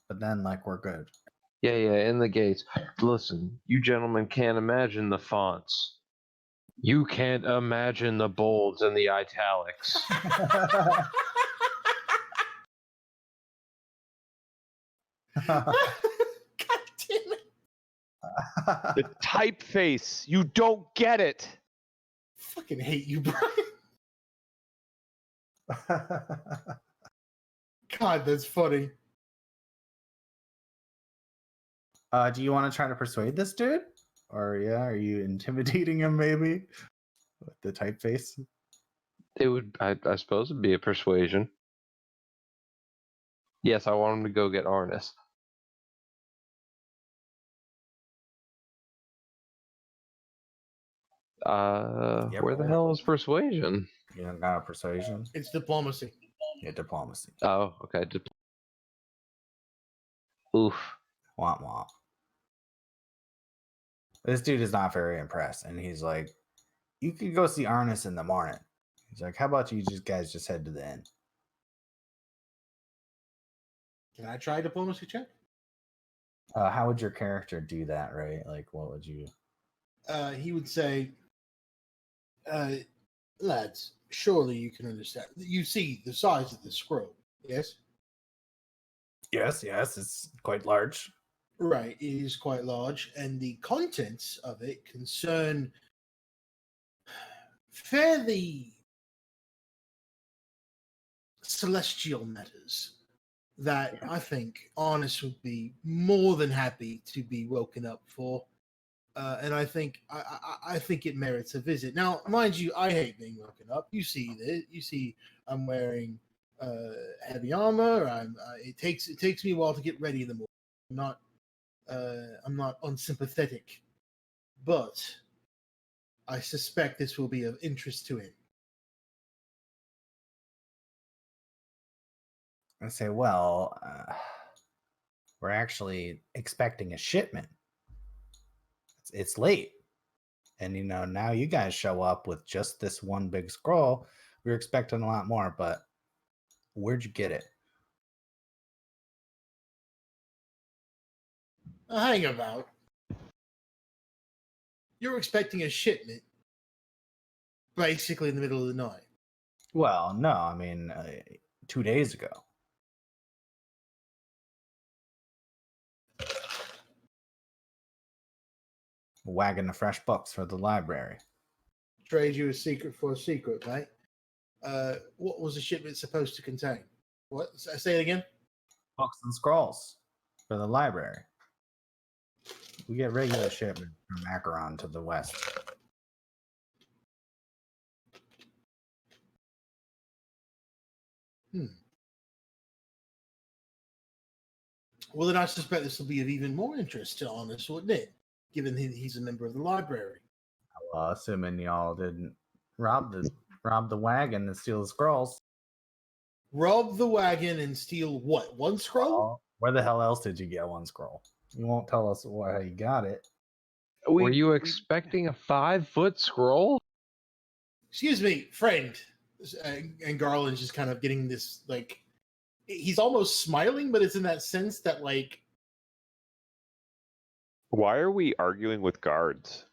but then like we're good. Yeah, in the gates. Listen, you gentlemen can't imagine the fonts. You can't imagine the bolds and the italics. God damn it! The typeface. You don't get it. Fucking hate you, Brian. God, that's funny. Do you want to try to persuade this dude? Or yeah, are you intimidating him maybe? With the typeface? It would, I suppose, it'd be a persuasion. Yes, I want him to go get Arnis. Yeah, Where the roll. hell is persuasion? You don't got a persuasion? It's diplomacy. Yeah, diplomacy. Oh, okay. Oof. Womp womp. This dude is not very impressed, and he's like, "You could go see Arnis in the morning." He's like, "How about you guys just head to the inn?" Can I try diplomacy check? How would your character do that, right? Like, what would you? He would say, lads, surely you can understand. You see the size of the scroll, yes? Yes, it's quite large. Right, it is quite large, and the contents of it concern fairly celestial matters that I think Arnis would be more than happy to be woken up for. And I think I think it merits a visit. Now, mind you, I hate being woken up. You see this. You see, I'm wearing heavy armor. It takes me a while to get ready in the morning. I'm not unsympathetic, but I suspect this will be of interest to him. I say, well, we're actually expecting a shipment. It's late. And, you know, now you guys show up with just this one big scroll. We were expecting a lot more, but where'd you get it? Hang about. You're expecting a shipment basically in the middle of the night. Well, no, I mean, 2 days ago. A wagon of fresh books for the library. Trade you a secret for a secret, mate. What was the shipment supposed to contain? What? Say it again. Books and scrolls for the library. We get regular shipment from Acheron to the west. Well, then I suspect this will be of even more interest to Arnis, wouldn't it? Given he's a member of the library. Well, assuming y'all didn't rob the wagon and steal the scrolls. rob the wagon and steal what? One scroll? Well, where the hell else did you get one scroll? You won't tell us why you got it. Were you expecting a 5-foot scroll? Excuse me, friend. And Garland's just kind of getting this, like, he's almost smiling, but it's in that sense that, like, Why are we arguing with guards?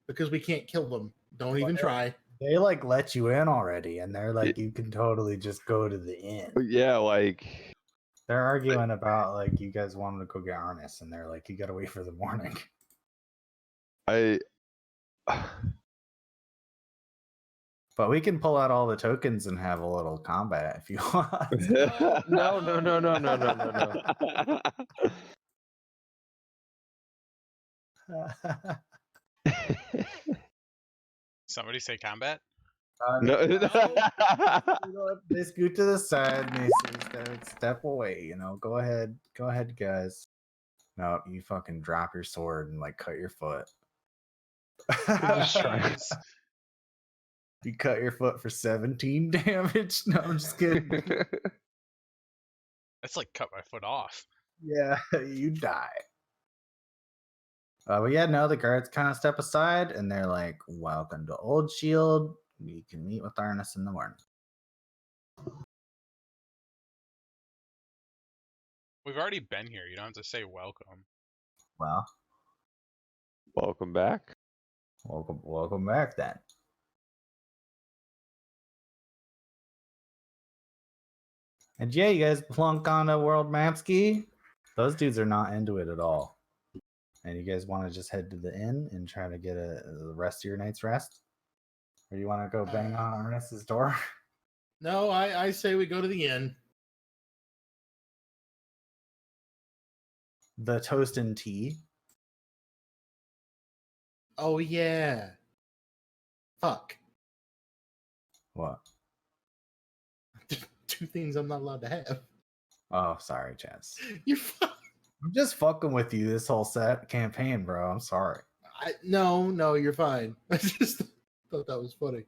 because we can't kill them. Don't even try. They like let you in already, and they're like, you can totally just go to the inn. Yeah, like They're arguing about like you guys wanted to go get Arnis, and they're like, you gotta wait for the morning. I. But we can pull out all the tokens and have a little combat if you want. No. Somebody say combat? No. They scoot to the side and they step away. Go ahead, guys. No, you fucking drop your sword and like cut your foot. Just trying. You cut your foot for 17 damage. No, I'm just kidding. That's like cut my foot off. Yeah, you die. But yeah, no, the guards kind of step aside and they're like, welcome to Old Shield. We can meet with Arnis in the morning. We've already been here. You don't have to say welcome. Well, Welcome back. welcome back then. And yeah, you guys plunk on a world map ski. Those dudes are not into it at all. And you guys want to just head to the inn and try to get the rest of your night's rest? Or you want to go bang on Arnis's door? No, I say we go to the inn. The toast and tea. Oh, yeah. Fuck. What? Two things I'm not allowed to have. Oh, sorry, Chaz. You're fucking... I'm just fucking with you this whole campaign, bro. I'm sorry. No, you're fine. I just thought that was funny.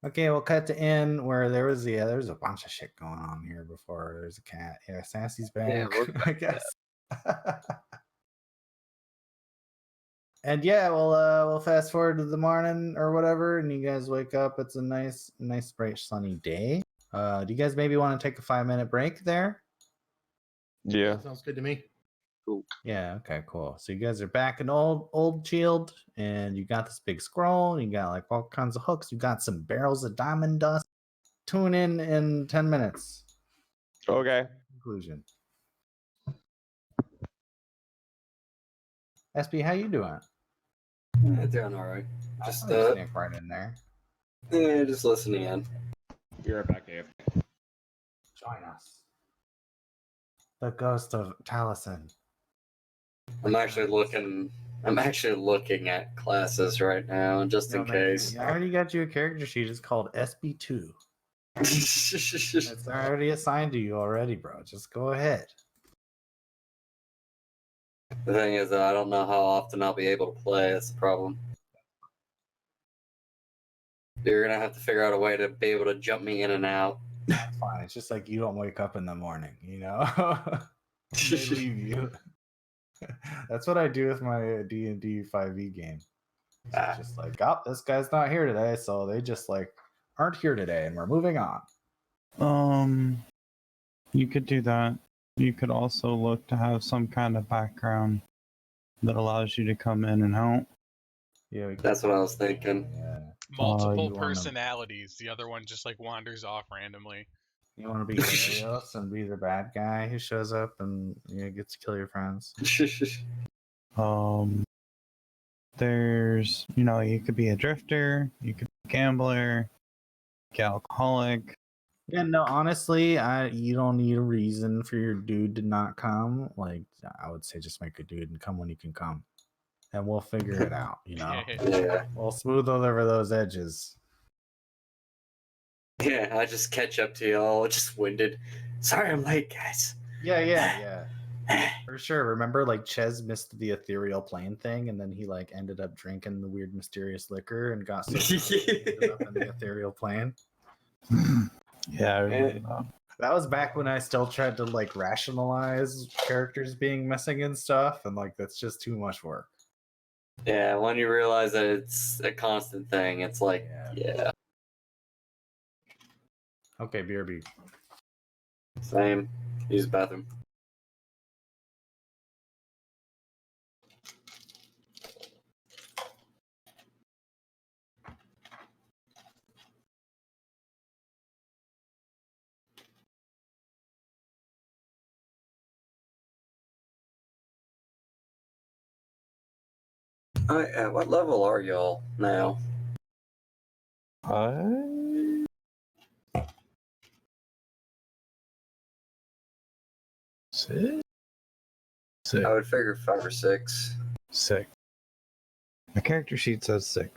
Okay, we'll cut to inn where there's a bunch of shit going on here before there's a cat. Yeah, Sassy's back, Yeah, we're I guess. And yeah, we'll fast forward to the morning or whatever, and you guys wake up. It's a nice, bright, sunny day. Do you guys maybe want to take a 5-minute break there? Yeah. That sounds good to me. Yeah, okay, cool. So you guys are back in old Shield, and you got this big scroll, and you got like all kinds of hooks. You got some barrels of diamond dust. Tune in 10 minutes. Okay. Conclusion. SB, how you doing? Doing all right. Just sneak right in there. just listening in. Be right back, Dave. Join us. The ghost of Taliesin. I'm actually looking at classes right now, just in case. I already got you a character sheet. It's called SB2. It's already assigned to you already, bro. Just go ahead. The thing is, I don't know how often I'll be able to play. That's the problem. You're gonna have to figure out a way to be able to jump me in and out. It's fine. It's just like you don't wake up in the morning, They leave you. That's what I do with my D&D 5e game. It's just like, oh, this guy's not here today, so they just like aren't here today, and we're moving on. You could do that. You could also look to have some kind of background that allows you to come in and out. Yeah, That's what I was thinking. Yeah. Multiple you wanna- personalities. The other one just like wanders off randomly. You want to be Helios and be the bad guy who shows up and gets to kill your friends. There's, you could be a drifter, you could be a gambler, alcoholic. Yeah, no, honestly, you don't need a reason for your dude to not come. Like, I would say just make a dude and come when you can come. And we'll figure it out, Yeah. We'll smooth over those edges. Yeah, I just catch up to y'all, just winded. Sorry I'm late, guys. Yeah. For sure. Remember, like, Ches missed the ethereal plane thing, and then he, like, ended up drinking the weird mysterious liquor and got so drunk he ended up in the ethereal plane? Yeah, I remember that. That was back when I still tried to like rationalize characters being missing and stuff, and like that's just too much work. Yeah, when you realize that it's a constant thing, it's like, yeah, Okay, BRB. same. Use the bathroom. At what level are y'all now? Six? I would figure 5 or 6. Sick. My character sheet says 6.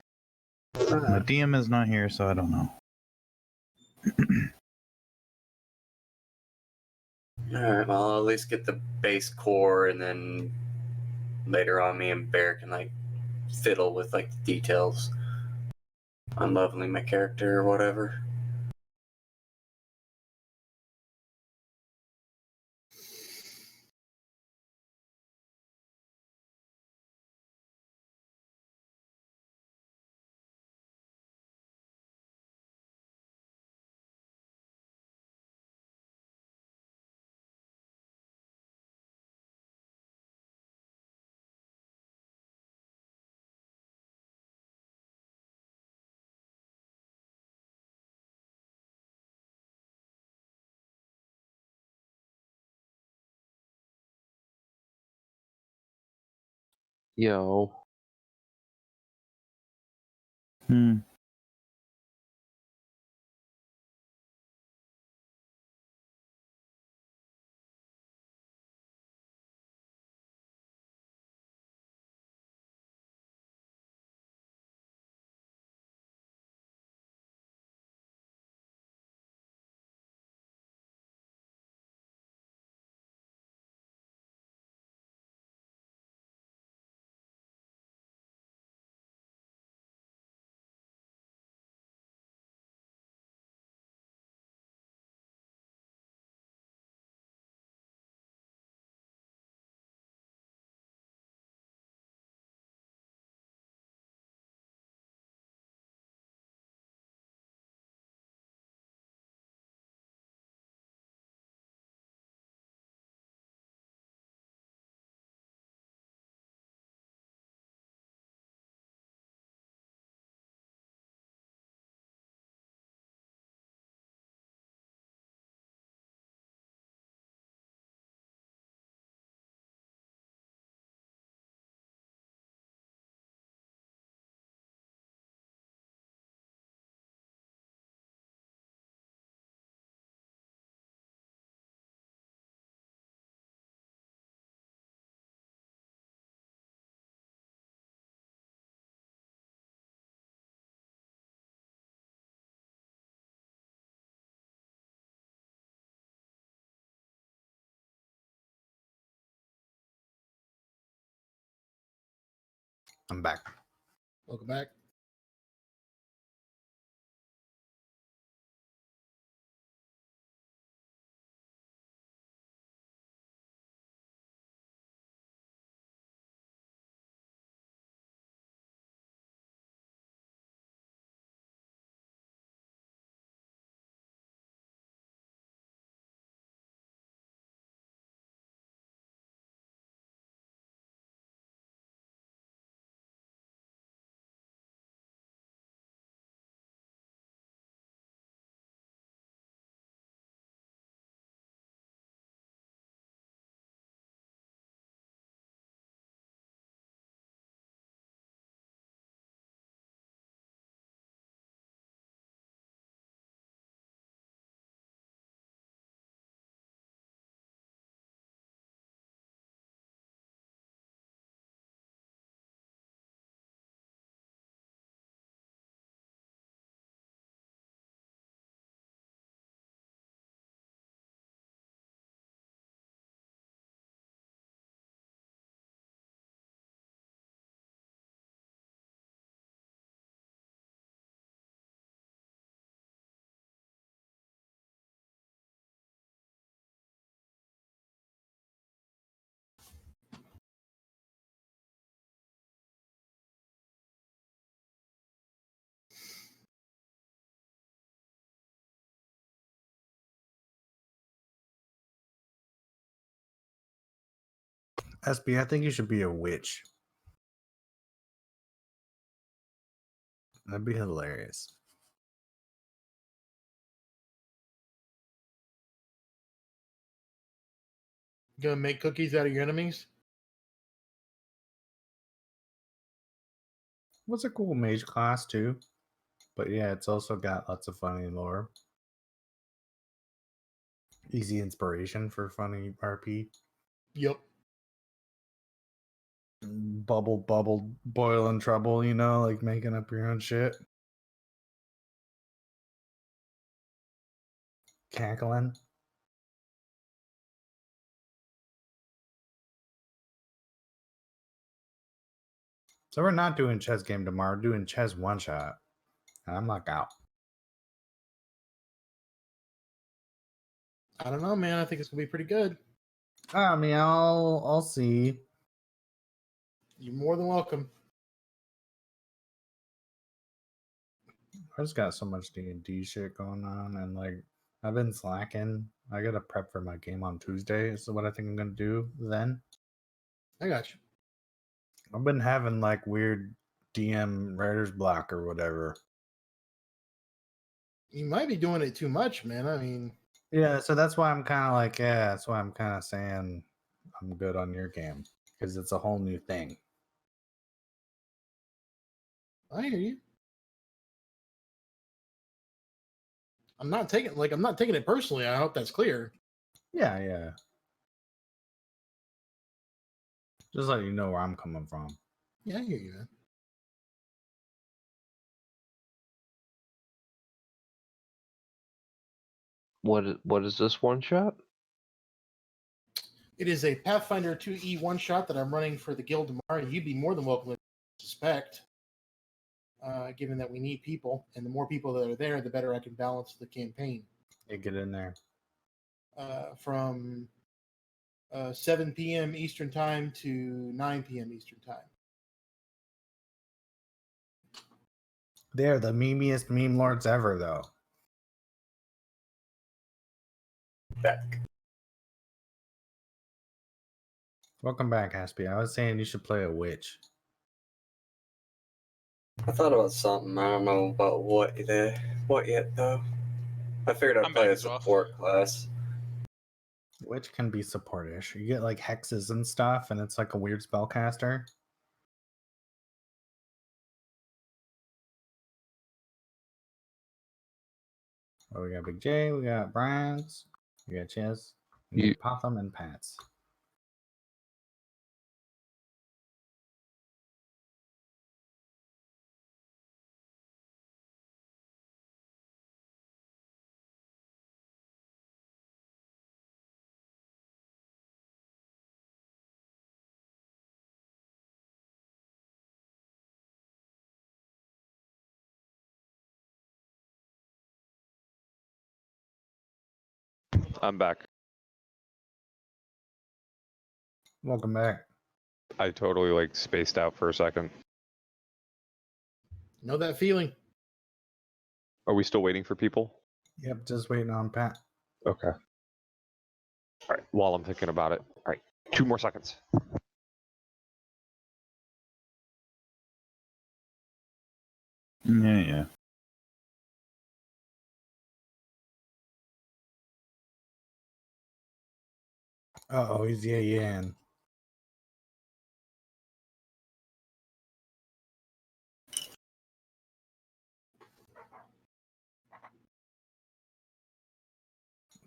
My Uh, DM is not here, so I don't know. Alright, well, I'll at least get the base core, and then later on, me and Bear can like fiddle with like the details on leveling my character or whatever. Yo. Hmm. I'm back. Welcome back. SB, I think you should be a witch. That'd be hilarious. Gonna make cookies out of your enemies? What's a cool mage class too? But yeah, it's also got lots of funny lore. Easy inspiration for funny RP. Yep. Bubble, boiling trouble, you know, like making up your own shit. Cackling. So we're not doing chess game tomorrow, we're doing chess one shot. And I'm like out. I don't know, man. I think it's gonna be pretty good. I mean, I'll see. You're more than welcome. I just got so much D&D shit going on, and like I've been slacking. I gotta prep for my game on Tuesday. So what I think I'm gonna do then. I got you. I've been having like weird DM writer's block or whatever. You might be doing it too much, man. I mean, Yeah, so that's why I'm kind of like, yeah, that's why I'm kind of saying I'm good on your game because it's a whole new thing. I hear you. I'm not taking it personally. I hope that's clear. Yeah, yeah. Just let you know where I'm coming from. Yeah, I hear you, man. What is this one shot? It is a Pathfinder 2E one shot that I'm running for the guild tomorrow. You'd be more than welcome to suspect, given that we need people, and the more people that are there, the better I can balance the campaign. Hey, get in there. From 7 p.m. Eastern Time to 9 p.m. Eastern Time. They're the memeiest meme lords ever, though. Back. Welcome back, Haspy. I was saying you should play a witch. I thought about something. I don't know about what yet though. I figured I'd I'm play back a as well. support class. Witch can be supportish. You get like hexes and stuff, and it's like a weird spellcaster. Oh, we got Big J, we got Brian's, we got Chess, we You- got Potham and Pat's. I'm back. Welcome back. I totally like spaced out for a second. Know that feeling? Are we still waiting for people? Yep, just waiting on Pat. Okay. All right. While I'm thinking about it. All right. 2 more seconds. Yeah. Uh-oh, he's yeah.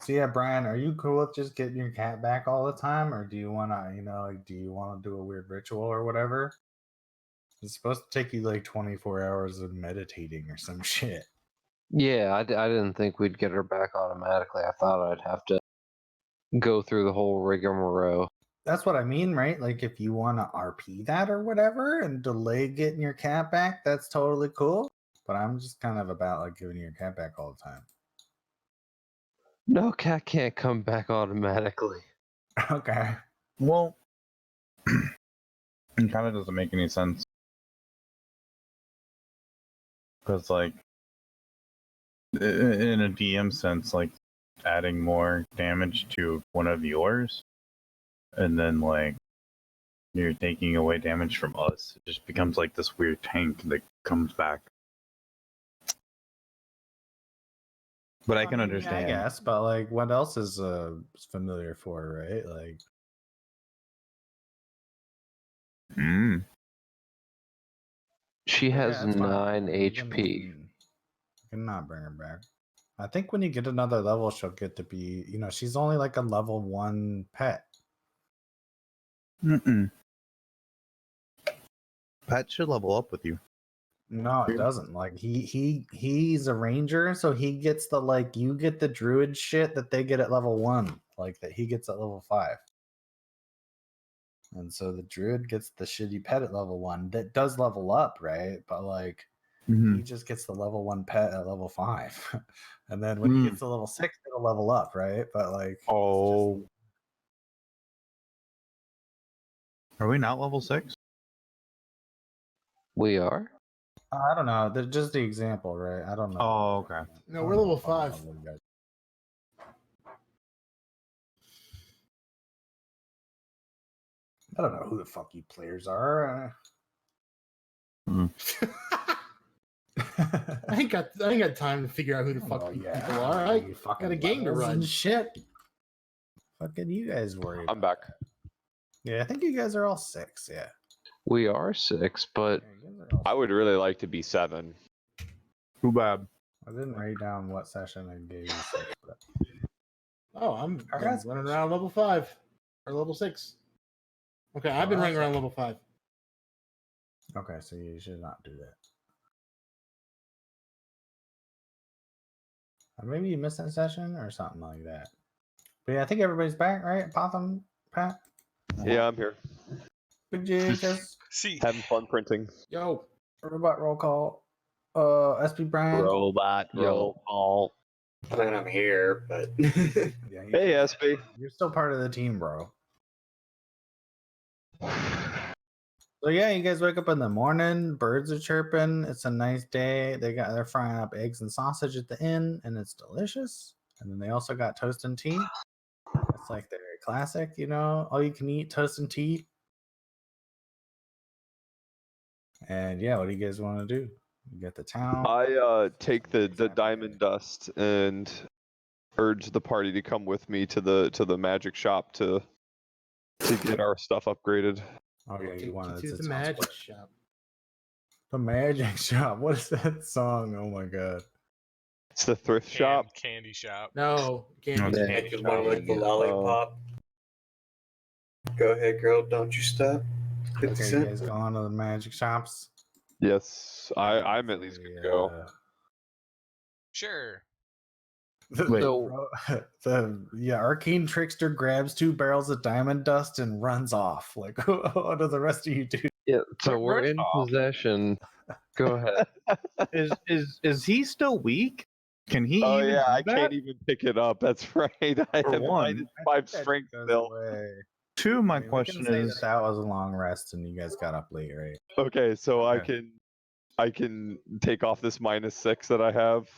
So yeah, Brian, are you cool with just getting your cat back all the time, or do you wanna, like, do you wanna do a weird ritual or whatever? It's supposed to take you like 24 hours of meditating or some shit. Yeah, I didn't think we'd get her back automatically. I thought I'd have to go through the whole rigmarole. That's what I mean, right? Like if you want to RP that or whatever and delay getting your cat back, that's totally cool. But I'm just kind of about like giving your cat back all the time. No, cat can't come back automatically. Okay. Well, it kind of doesn't make any sense. Because, like, in a DM sense, like, adding more damage to one of yours, and then, like, you're taking away damage from us. It just becomes like this weird tank that comes back. But I can understand. I guess, but like, what else is familiar for, right? Like, She has yeah, it's fine. 9 You HP. you can not bring her back. I think when you get another level, she'll get to be, she's only like a level 1 pet. Pet should level up with you. No, it doesn't. Like he's a ranger, so he gets the you get the druid shit that they get at level 1, like that he gets at level 5. And so the druid gets the shitty pet at level 1 that does level up, right? But he just gets the level 1 pet at level 5. And then when he gets to level 6, it'll level up, right? But are we not level 6? We are? I don't know. Just the example, right? I don't know. Oh, okay. No, we're level 5. I don't know who the fuck you players are. I ain't got time to figure out who the fuck you people are. I got a game to run. Shit. Fucking you guys worry about. I'm back. Yeah, I think you guys are all 6. Yeah. We are 6, but I would really like to be 7. Too bad. I didn't write down what session I gave you 6, but Oh, I'm running around level 5 or level 6. Okay, I've been running around level 5. Okay, so you should not do that. Maybe you missed that session or something like that. But yeah, I think everybody's back, right? Potham, Pat? Yeah, I'm here. Big J, just See, Having fun printing. Yo, robot roll call. SP Brian. Robot roll call. I mean, I'm here, but Yeah, Hey, SB. you're still part of the team, bro. So yeah, you guys wake up in the morning, birds are chirping, it's a nice day. They're frying up eggs and sausage at the inn, and it's delicious. And then they also got toast and tea. It's like their classic, all you can eat toast and tea. And yeah, what do you guys want to do? You got the town. I take the diamond dust and urge the party to come with me to the magic shop to get our stuff upgraded. Oh yeah, you want to the magic shop. The magic shop. What is that song? Oh my god. It's the thrift shop. Candy shop. No, candy. No, I just want to lick the lollipop. Go ahead, girl. Don't you stop. 50 Okay, you cent. guys going to the magic shops? Yes, I'm at least good to go. Sure. The arcane trickster grabs 2 barrels of diamond dust and runs off. Like, what do the rest of you do? yeah, so we're in possession. Go ahead. Is he still weak? Can he? Oh even yeah, do I that? can't even pick it up. That's right. I For have one, -5 strength still. 2, my I mean, question we can say is, that was a long rest and you guys got up late, right? Okay, so Okay. I can take off this -6 that I have.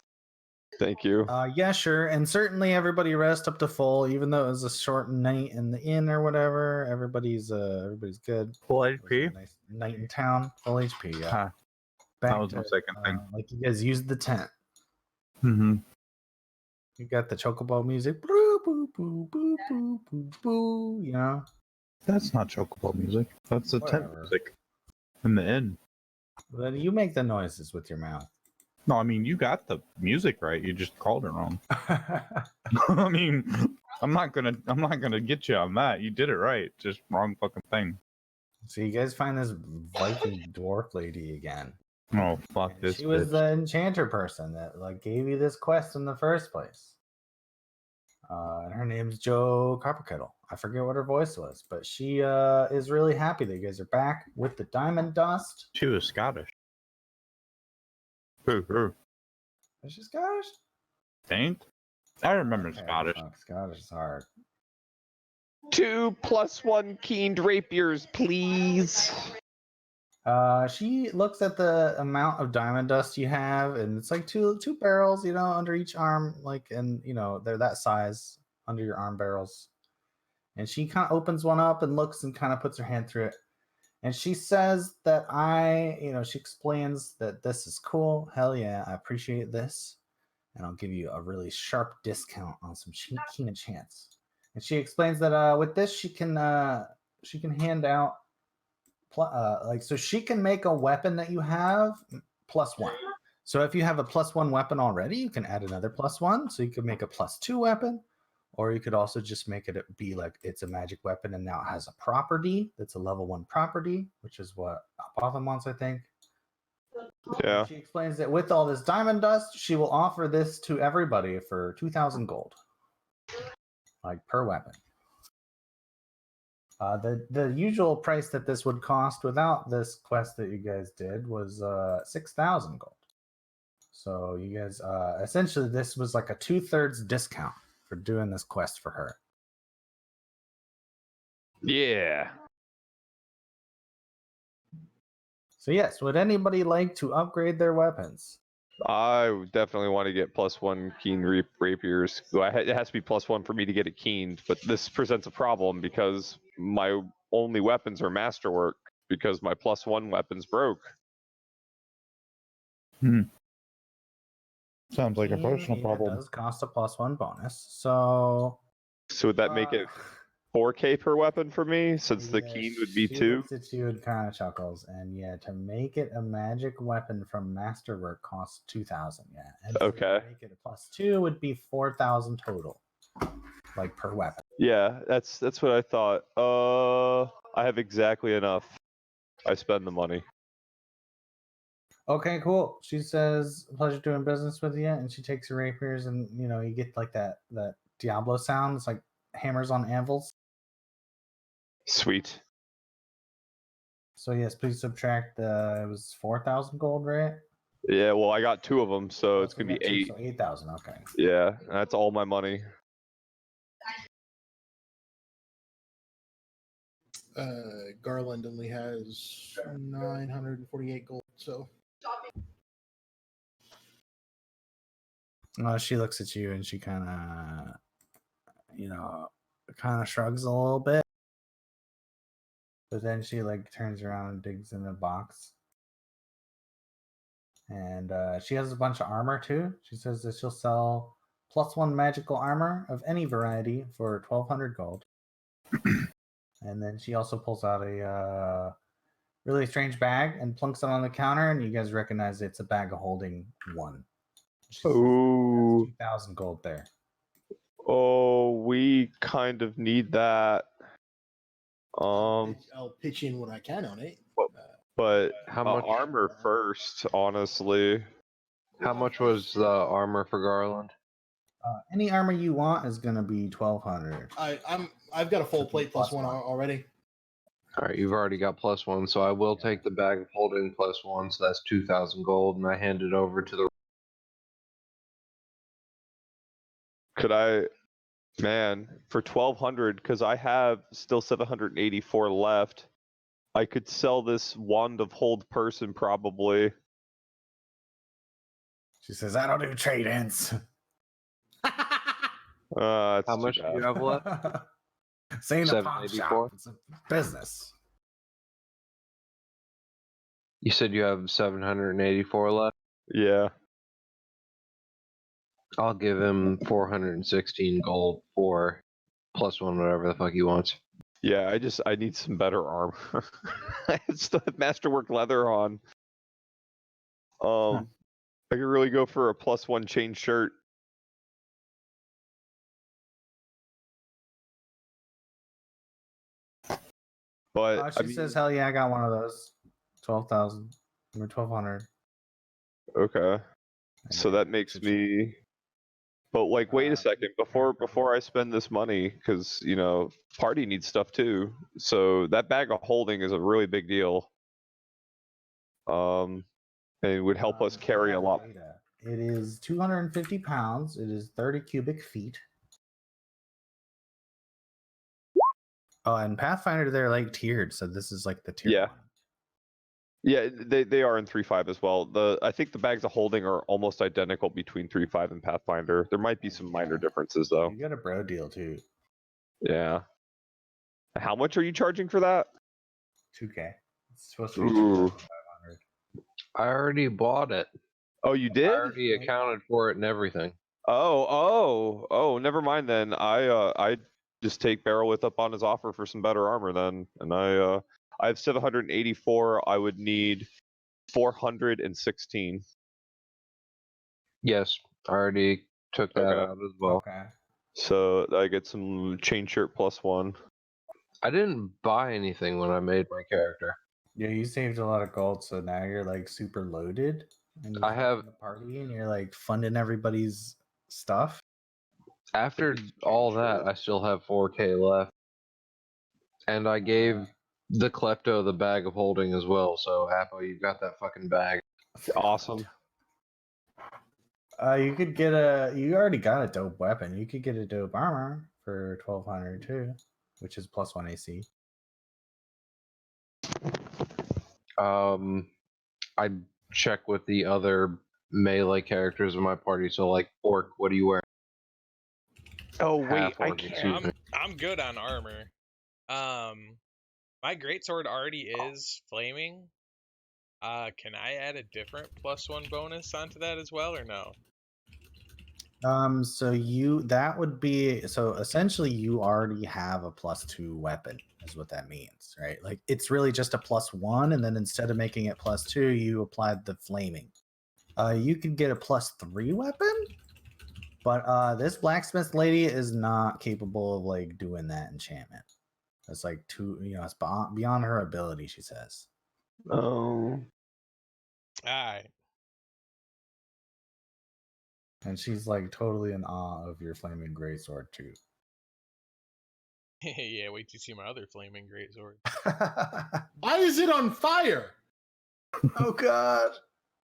Thank you. Yeah, sure. And certainly everybody rest up to full, even though it was a short night in the inn or whatever. Everybody's good. full It was a HP? nice night in town. Full HP, yeah. Huh. Back That was my second thing. like you guys used the tent. Mm-hmm. You got the chocobo music. Boo, boo, boo, boo, boo, boo, boo, That's not chocobo music. That's the tent Whatever. music in the inn. Then you make the noises with your mouth. No, I mean you got the music right. You just called it wrong. I mean, I'm not gonna get you on that. You did it right. Just wrong fucking thing. So you guys find this Viking dwarf lady again. Oh fuck And this. she was bitch. the enchanter person that gave you this quest in the first place. And her name's Joe Copperkettle. I forget what her voice was, but she is really happy that you guys are back with the diamond dust. She was Scottish. Who? Is she Scottish? Think? I remember Okay, Scottish. fuck, Scottish is hard. 2 +1 keened rapiers, please. She looks at the amount of diamond dust you have, and it's like two barrels, under each arm, and they're that size under your arm barrels. And she kind of opens one up and looks and kind of puts her hand through it. And she says that she explains that this is cool. Hell yeah, I appreciate this. And I'll give you a really sharp discount on some keen enchants. And she explains that with this she can hand out so she can make a weapon that you have +1. So if you have a +1 weapon already, you can add another +1. So you can make a +2 weapon, or you could also just make it be like it's a magic weapon and now it has a property that's a level 1 property, which is what Apothon wants, I think. Yeah. And she explains that with all this diamond dust, she will offer this to everybody for 2,000 gold, like per weapon. The usual price that this would cost without this quest that you guys did was 6,000 gold. So you guys essentially this was like a 2/3 discount for doing this quest for her. Yeah. So yes, would anybody like to upgrade their weapons? I would definitely want to get +1 keen rapiers. It has to be +1 for me to get it keened, but this presents a problem because my only weapons are masterwork because my +1 weapons broke. Sounds like a personal problem. It does cost a +1 bonus. So would that make it 4K per weapon for me since the keen would be 2? She looks at you and kind of chuckles, and to make it a magic weapon from masterwork costs 2,000. Yeah, and Okay. to make it a +2 would be 4,000 total, like per weapon. Yeah, that's what I thought. I have exactly enough. I spend the money. Okay, cool. She says, "Pleasure doing business with you," and she takes her rapiers, and you get like that Diablo sound. It's like hammers on anvils. Sweet. So yes, please subtract it was 4,000 gold, right? Yeah, well, I got 2 of them, so it's gonna be 8. So 8,000. Okay. Yeah, that's all my money. Garland only has 948 gold, so She looks at you and she kind of shrugs a little bit, but then she turns around and digs in a box, and she has a bunch of armor too. She says that she'll sell +1 magical armor of any variety for 1,200 gold. And then she also pulls out a really strange bag and plunks it on the counter, and you guys recognize it's a bag of holding 1. Ooh. 2,000 gold there. Oh, we kind of need that. I'll pitch in what I can on it. But How much armor first, honestly. How much was the armor for Garland? Any armor you want is going to be 1,200. I've got a full plate +1 already. All right, you've already got +1, so I will take the bag of holding +1, so that's 2,000 gold, and I hand it over to the. Could I, man, for 1,200, because I have still 784 left, I could sell this wand of hold person probably. She says, "I don't do trade-ins." How How much do you have left? Saying a pawn 784? shop. It's a business. You said you have 784 left? Yeah. I'll give him 416 gold for +1, whatever the fuck he wants. Yeah, I need some better armor. I still have masterwork leather on. I could really go for a +1 chain shirt. But She says, "Hell yeah, I got one of those. 12,000 or 1,200." Okay. So that makes me. But wait a second. Before I spend this money, because party needs stuff too. So that bag of holding is a really big deal. And it would help us carry a lot. It is 250 pounds. It is 30 cubic feet. Oh, and Pathfinder, they're tiered, so this is the tier 1. Yeah, they are in 3.5 as well. I think the bags of holding are almost identical between 3.5 and Pathfinder. There might be some minor differences though. You got a bro deal too. Yeah. How much are you charging for that? 2K. It's supposed to be Ooh. 2,500. I already bought it. Oh, you I did? already accounted for it and everything. Oh, never mind then. I just take Barrelwith up on his offer for some better armor then. And I have 784. I would need 416. Yes, I already took that Okay. out as well. Okay. So I get some chain shirt +1. I didn't buy anything when I made my character. Yeah, you saved a lot of gold, so now you're like super loaded, and you I have- in the party, and you're like funding everybody's stuff. After all that, I still have 4K left. And I gave the klepto the bag of holding as well, so Apple, you got that fucking bag. Awesome. You could get a. You already got a dope weapon. You could get a dope armor for 1,200 too, which is +1 AC. I check with the other melee characters in my party, so like Orc, what are you wearing? Oh wait, Half I orc, can't. excuse me. I'm good on armor. My greatsword already is flaming. Can I add a different +1 bonus onto that as well, or no? So that would be so essentially you already have a +2 weapon, is what that means, right? Like it's really just a +1, and then instead of making it +2, you applied the flaming. You could get a +3 weapon, but this blacksmith lady is not capable of like doing that enchantment. It's like it's beyond her ability, she says. Oh. Alright. And she's like totally in awe of your flaming greatsword too. Yeah, wait till you see my other flaming greatsword. Why is it on fire? Oh god.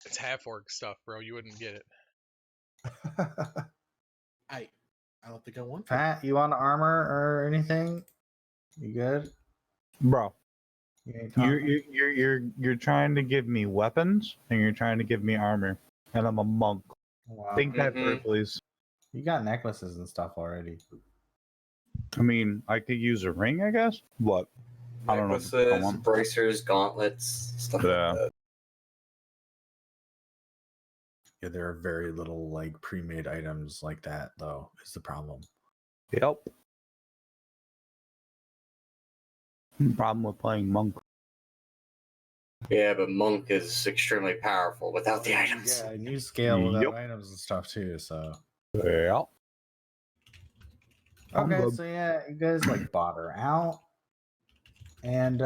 It's half orc stuff, bro. You wouldn't get it. I don't think I want that. Pat, you want armor or anything? You good? Bro, You ain't talking? you're trying to give me weapons and you're trying to give me armor, and I'm a monk. Wow. Think that through, please. You got necklaces and stuff already. I mean, I could use a ring, I guess. What? I don't know. If I Necklaces, want. bracers, gauntlets, stuff Yeah. like that. Yeah, there are very little like pre-made items like that, though, is the problem. Yep. Problem with playing monk. Yeah, but monk is extremely powerful without the items. Yeah, and you scale without Yep. items and stuff too, so. Yeah. I'm Okay, good. so yeah, you guys like bought her out. And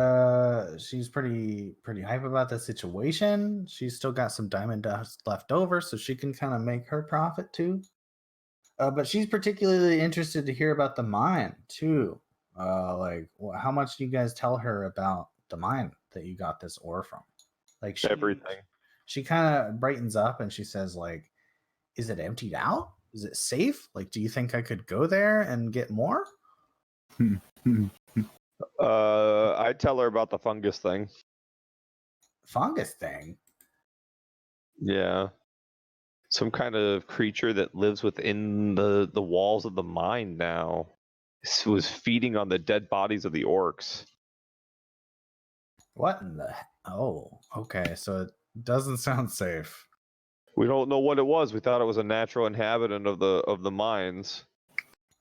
she's pretty hype about the situation. She's still got some diamond dust left over, so she can kind of make her profit too. But she's particularly interested to hear about the mine too. How much do you guys tell her about the mine that you got this ore from? Like Everything. She kind of brightens up and she says, like, "Is it emptied out? Is it safe? Like, do you think I could go there and get more?" I tell her about the fungus thing. Fungus thing. Yeah. Some kind of creature that lives within the walls of the mine now. This was feeding on the dead bodies of the orcs. What in the? Oh, okay. So it doesn't sound safe. We don't know what it was. We thought it was a natural inhabitant of the mines.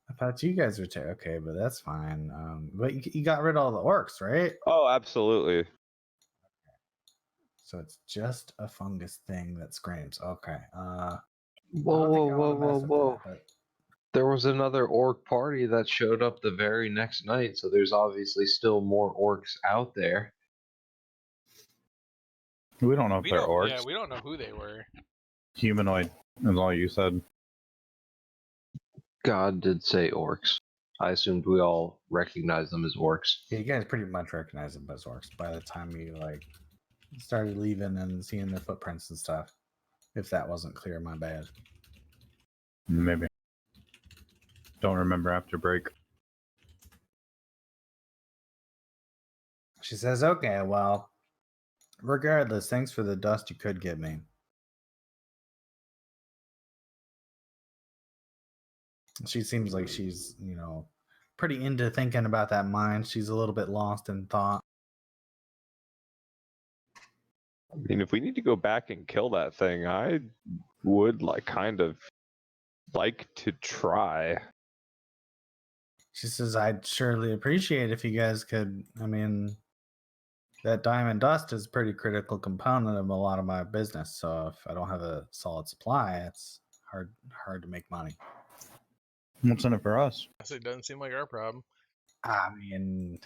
I thought you guys were okay, but that's fine. But you got rid of all the orcs, right? Oh, absolutely. So it's just a fungus thing that screams. Okay. I Whoa, don't think whoa, I whoa, want to whoa, mess with whoa. that, but There was another orc party that showed up the very next night, so there's obviously still more orcs out there. We don't know if We they're don't. orcs. Yeah, we don't know who they were. Humanoid is all you said. God did say orcs. I assumed we all recognize them as orcs. yeah, you guys pretty much recognize them as orcs by the time you like started leaving and seeing their footprints and stuff. If that wasn't clear, my bad. Maybe. Don't remember after break. She says, "Okay, well, regardless, thanks for the dust you could give me." She seems like she's, pretty into thinking about that mine. She's a little bit lost in thought. I mean, if we need to go back and kill that thing, I would kind of like to try. She says, I'd surely appreciate if you guys could. I mean, that diamond dust is a pretty critical component of a lot of my business. So if I don't have a solid supply, it's hard to make money. What's in it for us? It doesn't seem like our problem. I mean,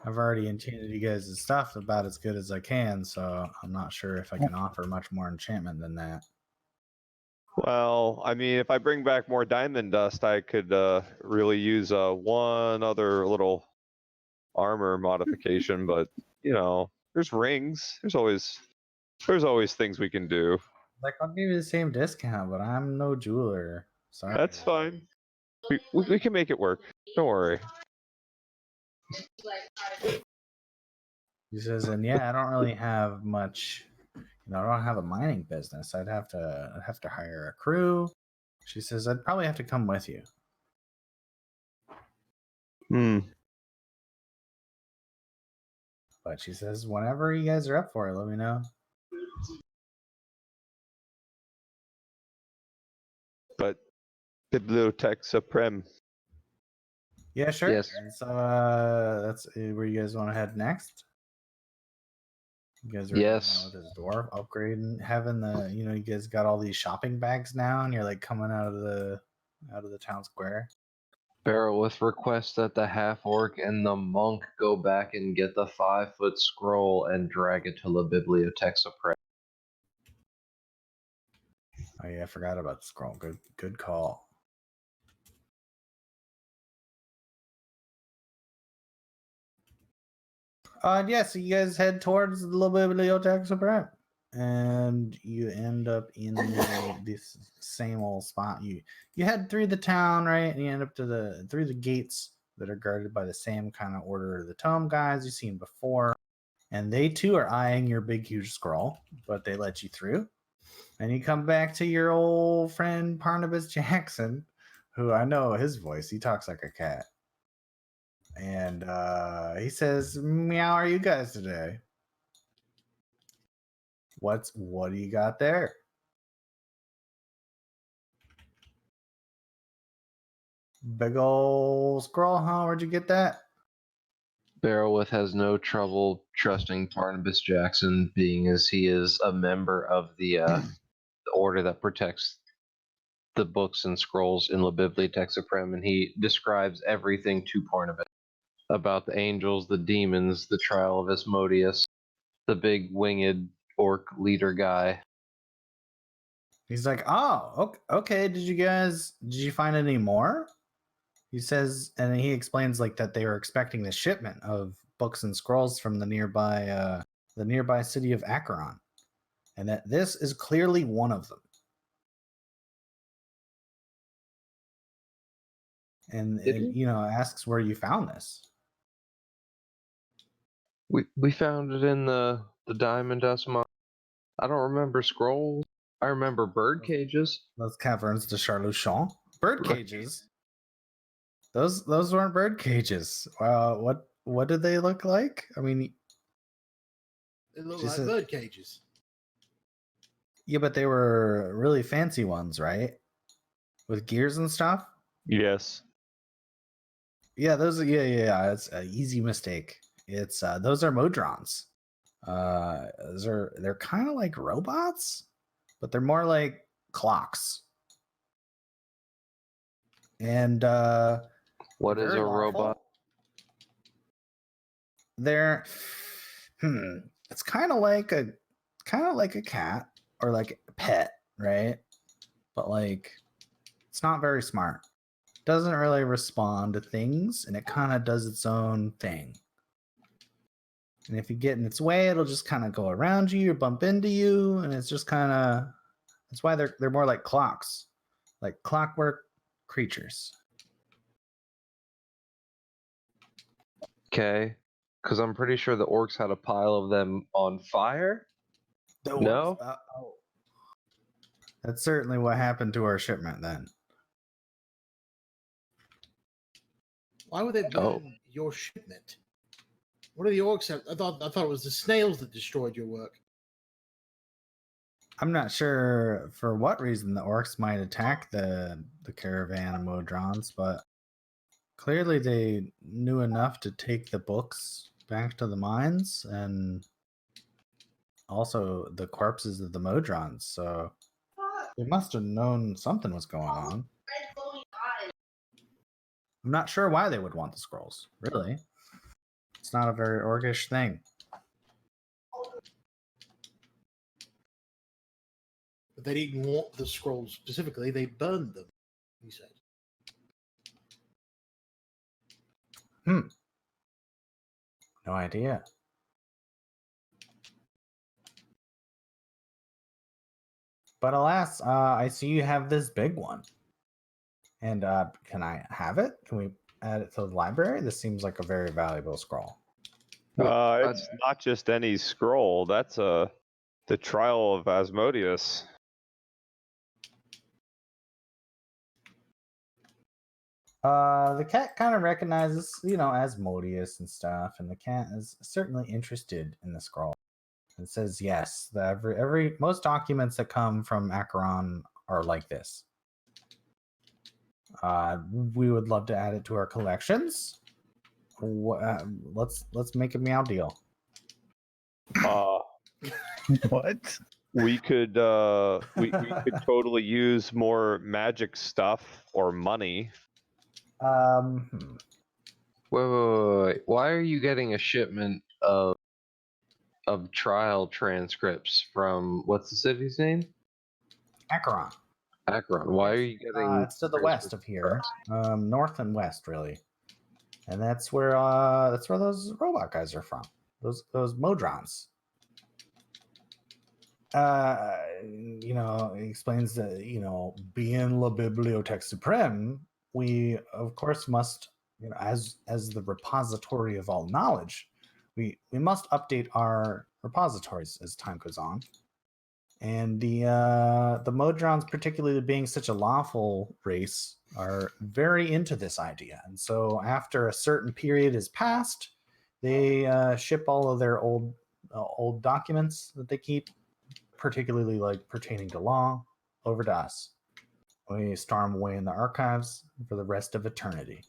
I've already enchanted you guys' stuff about as good as I can, so I'm not sure if I can offer much more enchantment than that. Well, I mean, if I bring back more diamond dust, I could really use one other little armor modification. But there's rings. There's always things we can do. Like, I'll give you the same discount, but I'm no jeweler. Sorry. That's fine. We can make it work. Don't worry. He says, and yeah, I don't really have much. I don't have a mining business. I'd have to hire a crew. She says, I'd probably have to come with you. But she says, whenever you guys are up for it, let me know. But Bibliotech Supreme. Yeah, sure. Yes. So that's where you guys want to head next. You guys are Yes. with this dwarf upgrading, having the you guys got all these shopping bags now, and you're like coming out of the town square. Beowulf requests that the half-orc and the monk go back and get the 5-foot scroll and drag it to La Bibliothèque Supreme. Oh yeah, I forgot about the scroll. Good call. Yeah, so you guys head towards the La Bibliothèque Supreme, and you end up in this same old spot. You head through the town, right, and you end up through the gates that are guarded by the same kind of Order of the Tome guys you've seen before, and they too are eyeing your big huge scroll, but they let you through. And you come back to your old friend Barnabas Jackson, who I know his voice. He talks like a cat. And he says, meow, are you guys today? What do you got there? Big old scroll, huh? Where'd you get that? Beowulf has no trouble trusting Barnabas Jackson, being as he is a member of the order that protects the books and scrolls in La Bibliothèque Supreme, and he describes everything to Barnabas about the angels, the demons, the trial of Asmodeus, the big winged orc leader guy. He's like, oh, okay. Did you find any more? He says, and he explains like that they were expecting the shipment of books and scrolls from the nearby city of Acheron, and that this is clearly one of them. And asks where you found this. We found it in the diamond dust mine. I don't remember scrolls. I remember bird cages. Those caverns de Charluchon. Bird cages. Those weren't bird cages. What did they look like? I mean, They look like bird cages. Yeah, but they were really fancy ones, right? With gears and stuff. Yes. Yeah, those. Yeah. It's an easy mistake. It's those are modrons. They're kind of like robots, but they're more like clocks. And what is a robot? They're it's kind of like a cat or like a pet, right? But like it's not very smart. Doesn't really respond to things, and it kind of does its own thing. And if you get in its way, it'll just kind of go around you or bump into you, and it's just kind of that's why they're more like clocks, like clockwork creatures. Okay, because I'm pretty sure the orcs had a pile of them on fire. No, that's certainly what happened to our shipment then. Why would they burn your shipment? What are the orcs have? I thought it was the snails that destroyed your work. I'm not sure for what reason the orcs might attack the caravan of Modrons, but clearly they knew enough to take the books back to the mines and also the corpses of the Modrons. So they must have known something was going on. I'm not sure why they would want the scrolls, really. It's not a very orcish thing. But they didn't want the scrolls specifically. They burned them, he said. No idea. But alas, I see you have this big one. And can I have it? Can we add it to the library? This seems like a very valuable scroll. It's not just any scroll. That's the trial of Asmodeus. The cat kind of recognizes, Asmodeus and stuff, and the cat is certainly interested in the scroll. It says yes. Most documents that come from Acheron are like this. We would love to add it to our collections. Let's make a meow deal. What? We could we could totally use more magic stuff or money. Wait. Why are you getting a shipment of trial transcripts from what's the city's name? Acheron. Acheron. Why are you getting? It's to the west of here, north and west, really, and that's where those robot guys are from. Those Modrons. He explains that being La Bibliothèque Suprême, we of course must, as the repository of all knowledge, we must update our repositories as time goes on. And the Modrons, particularly being such a lawful race, are very into this idea. And so after a certain period is passed, they ship all of their old documents that they keep, particularly like pertaining to law, over to us. We store them away in the archives for the rest of eternity.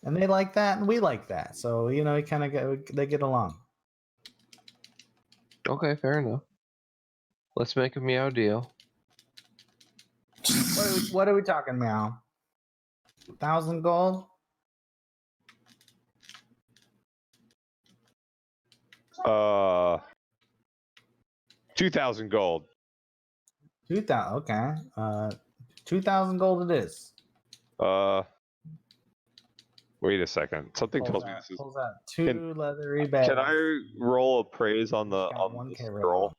And they like that, and we like that. So, they get along. Okay, fair enough. Let's make a meow deal. What are we talking, meow? 1,000 gold? 2,000 gold. 2,000. Okay. 2,000 gold it is. Wait a second. Something tells me this is. Pulls out two leathery bags. Can I roll a praise on the scroll?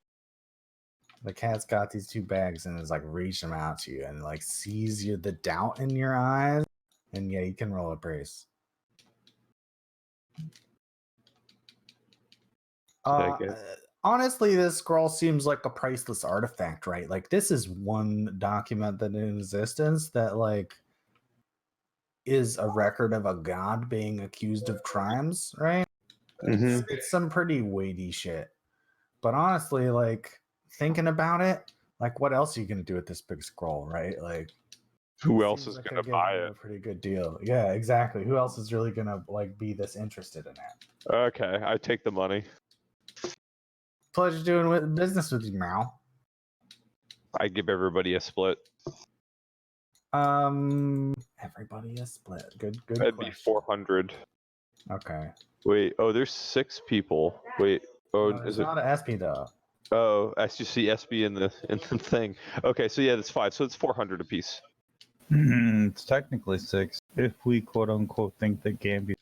The cat's got these two bags and is like reaching them out to you and like sees the doubt in your eyes, and yeah, you can roll a praise. Honestly, this scroll seems like a priceless artifact, right? Like, this is one document that in existence that like is a record of a god being accused of crimes, right? Mm-hmm. It's some pretty weighty shit. But honestly, like, thinking about it, like, what else are you gonna do with this big scroll, right? Like, who else is gonna buy it? A pretty good deal. Yeah, exactly. Who else is really gonna like be this interested in it? Okay, I take the money. Pleasure doing business with you, Meow. I give everybody a split. Everybody a split. Good. That'd question. be 400. Okay. Wait. Oh, there's 6 people. Wait. Oh, no, is it not an SP though? Oh, I just see SB in the thing. Okay, so yeah, that's 5. So it's 400 apiece. It's technically 6 if we quote unquote think that Gambi.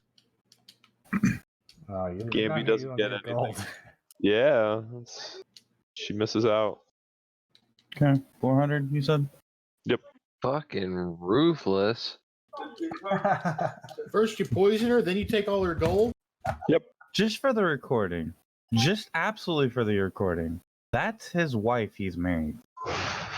Gambi doesn't get anything. Gold. Yeah, she misses out. Okay, 400. You said. Yep. Fucking ruthless. First you poison her, then you take all her gold. Yep. Just for the recording. Just absolutely for the recording. That's his wife he's married.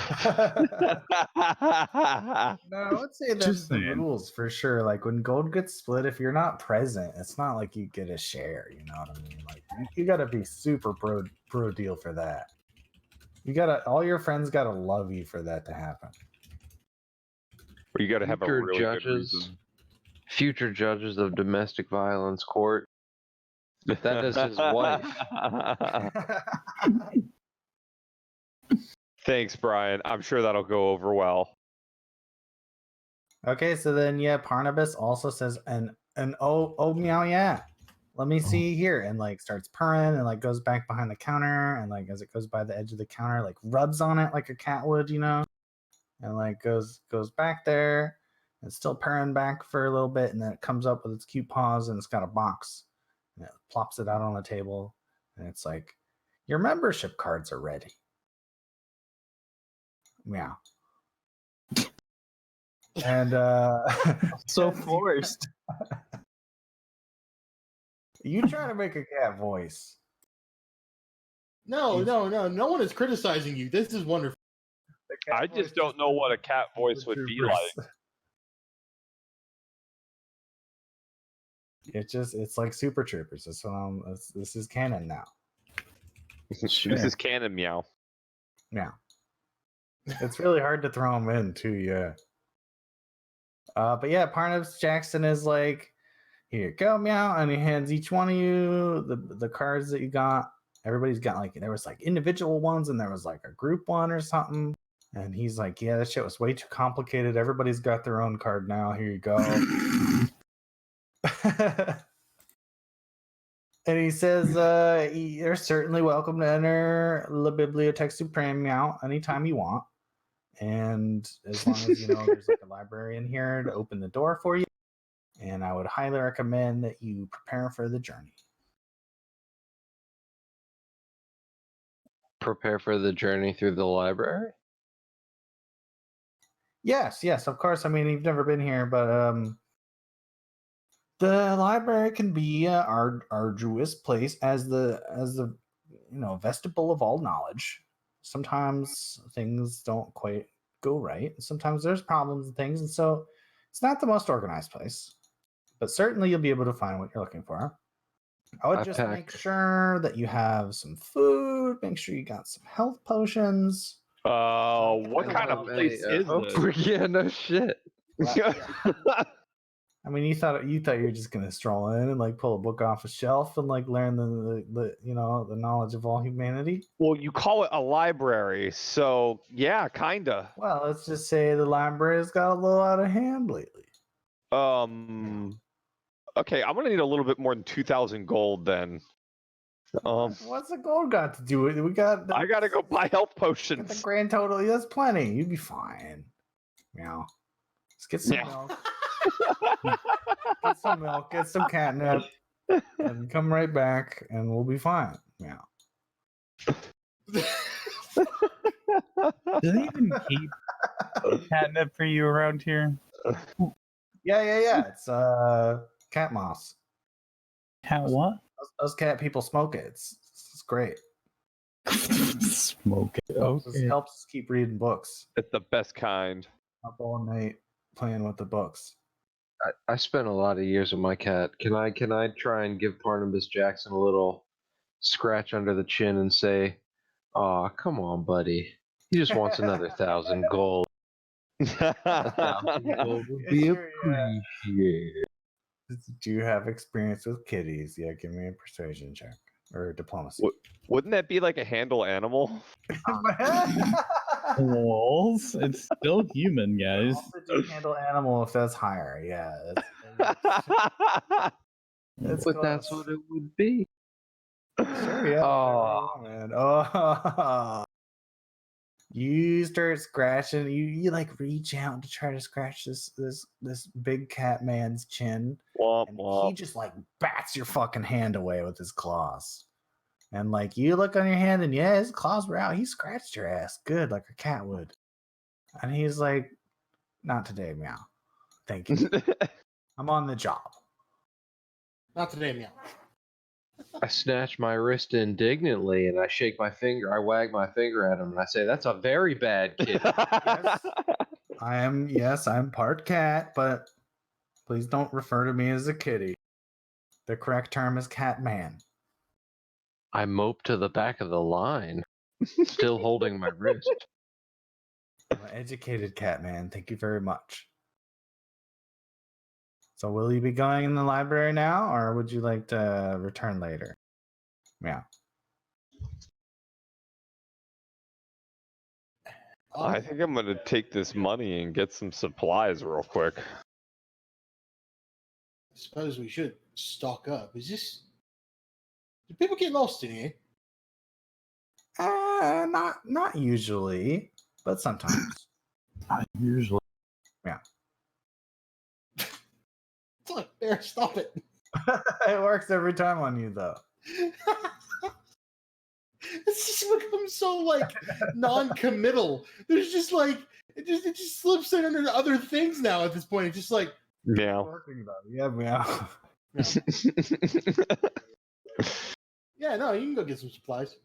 No, I would say that's Just the saying. rules for sure. Like when gold gets split, if you're not present, it's not like you get a share. You know what I mean? Like you gotta be super pro deal for that. You gotta all your friends gotta love you for that to happen. Or you got to have a Future really good judges, reason. future judges of domestic violence court. That is his wife. Thanks, Brian. I'm sure that'll go over well. Okay, so then yeah, Parnabas also says oh meow yeah. Let me see here, and like starts purring and like goes back behind the counter, and like as it goes by the edge of the counter, like rubs on it like a cat would, you know, and like goes back there and still purring back for a little bit, and then it comes up with its cute paws and it's got a box and it plops it out on the table, and it's like, your membership cards are ready. Meow. And So forced. you try to make a cat voice. No one is criticizing you. This is wonderful. The cat I voice just don't know what a cat voice would be like. It's like Super Troopers. This is canon now. This is canon, meow. Yeah. It's really hard to throw them in too, yeah. But yeah, Parnabas Jackson is like, here you go, meow, and he hands each one of you the cards that you got. Everybody's got like, there was like individual ones and there was like a group one or something. And he's like, yeah, that shit was way too complicated. Everybody's got their own card now. Here you go. And he says, you're certainly welcome to enter La Bibliothèque Suprême meow anytime you want. And as long as you know there's like a librarian here to open the door for you. And I would highly recommend that you prepare for the journey. Prepare for the journey through the library. Yes, of course. I mean, you've never been here, but the library can be an arduous place as the vestibule of all knowledge. Sometimes things don't quite go right. Sometimes there's problems and things, and so it's not the most organized place. But certainly you'll be able to find what you're looking for. I would just make sure that you have some food. Make sure you got some health potions. What kind of place is this? Yeah, no shit. I mean, you thought you were just gonna stroll in and like pull a book off a shelf and like learn the knowledge of all humanity. Well, you call it a library, so yeah, kinda. Well, let's just say the library's got a little out of hand lately. Okay, I'm gonna need a little bit more than 2,000 gold then. What's the gold got to do with it? I gotta go buy health The potions. grand total, that's plenty. You'd be fine. Meow. Let's get some milk. Get some milk. Get some catnip, and come right back, and we'll be fine. Meow. Do they even keep catnip for you around here? Yeah. It's cat moss. Cat what? Those cat people smoke it. It's great. Smoke it. It helps us keep reading books. It's the best kind. Up all night playing with the books. I spent a lot of years with my cat. Can I try and give Barnabas Jackson a little scratch under the chin and say, "Aw, come on, buddy. He just wants another 1,000 gold. 1,000 gold would be appreciated." Do you have experience with kitties? Yeah, give me a persuasion check or diplomacy. Wouldn't that be like a handle animal? Wolves? It's still human, guys. Also do handle animal if that's higher. Yeah. But that's what it would be. Sure, yeah. Oh, Man. Oh. You start scratching. You like reach out to try to scratch this big cat man's chin. Womp, And womp. he just like bats your fucking hand away with his claws. And like you look on your hand and yeah, his claws were out. He scratched your ass good like a cat would. And he's like, not today, meow. Thank you. I'm on the job. Not today, meow. I snatch my wrist indignantly and I shake my finger. I wag my finger at him and I say, "That's a very bad kid." Yes. I'm part cat, but please don't refer to me as a kitty. The correct term is cat man. I mope to the back of the line, still holding my wrist. I'm an educated cat man. Thank you very much. So will you be going in the library now, or would you like to return later? Yeah. I think I'm gonna take this money and get some supplies real quick. I suppose we should stock up. Do people get lost in here? Not usually, but sometimes. Usually. Yeah. Look, Bear, stop it. It works every time on you, though. It's just become so like non-committal. There's just like it just slips in under other things now at this point. It's just like Meow. Working though. Yeah, meow. yeah, no, you can go get some supplies.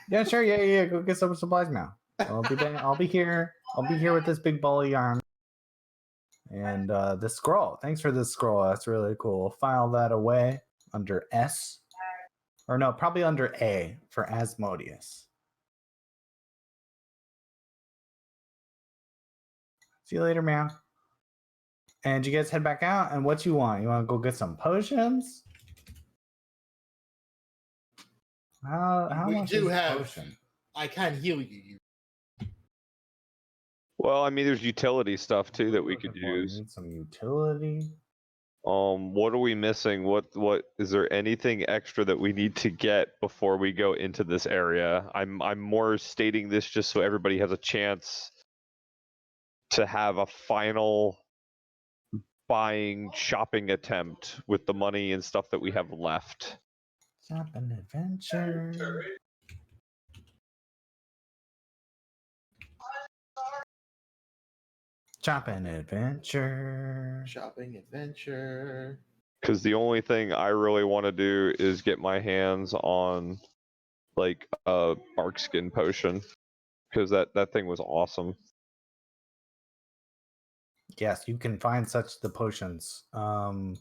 Yeah, sure. Yeah. Go get some supplies now. I'll be back. I'll be here. I'll be here with this big ball of yarn. And this scroll. Thanks for this scroll. That's really cool. File that away under S. Or no, probably under A for Asmodeus. See you later, meow. And you guys head back out. And what you want? You want to go get some potions? How We much do is a have- potion? I can heal you. Well, I mean, there's utility stuff too that we Looking could for? You use. need some utility. What are we missing? What is there anything extra that we need to get before we go into this area? I'm more stating this just so everybody has a chance to have a final shopping attempt with the money and stuff that we have left. Shopping adventure. Shopping adventure. Shopping adventure. Because the only thing I really want to do is get my hands on like a bark skin potion. Because that thing was awesome. Yes, you can find such the potions. I'm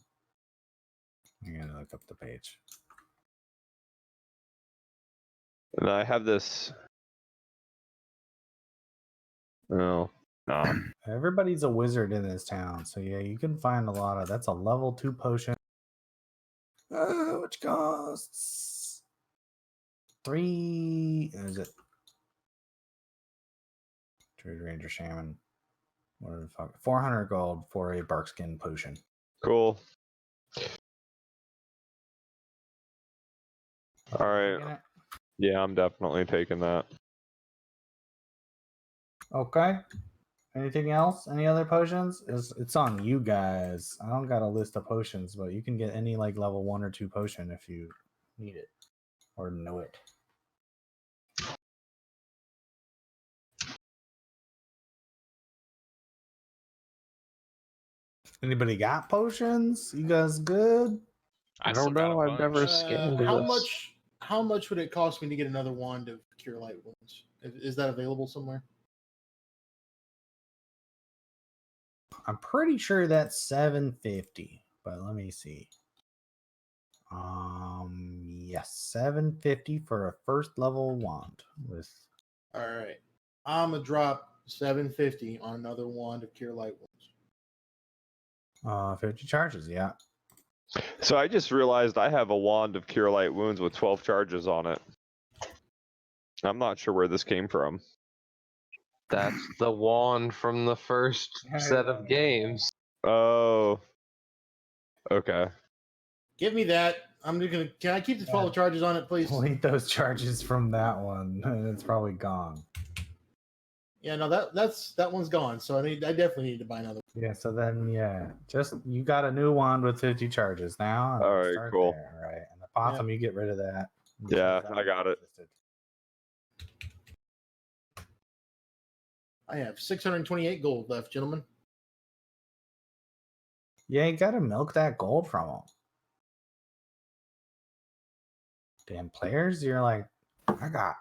gonna look up the page. And I have this. Oh, no. Everybody's a wizard in this town, so yeah, you can find a lot of. That's a level 2 potion, which costs 3. Is it Trade Ranger Shaman? What the fuck? 400 gold for a barkskin potion. Cool. All Taking right. it? Yeah, I'm definitely taking that. Okay. Anything else? Any other potions? It's on you guys. I don't got a list of potions, but you can get any like level 1 or 2 potion if you need it or know it. Anybody got potions? You guys good? I still don't got a know. I've never bunch. scanned How much would it cost me to get another wand of Cure Light Wounds? Is that available somewhere? I'm pretty sure that's 750, but let me see. Yes, 750 for a first level wand with All right, I'm gonna drop 750 on another wand of Cure Light Wounds. 50 charges. Yeah. So I just realized I have a wand of Cure Light Wounds with 12 charges on it. I'm not sure where this came from. That's the wand from the first set of games. Oh. Okay. Give me that. I'm just gonna. Can I keep the 12 charges on it, please? Delete those charges from that one. It's probably gone. Yeah, no, that one's gone. So I definitely need to buy another. Yeah, so then just you got a new wand with 50 charges now. And All right, start cool. There, all right, and the bottom you get rid of that. Yeah, I got it. I have 628 gold left, gentlemen. Yeah, you gotta milk that gold from them. damn players. You're like, I got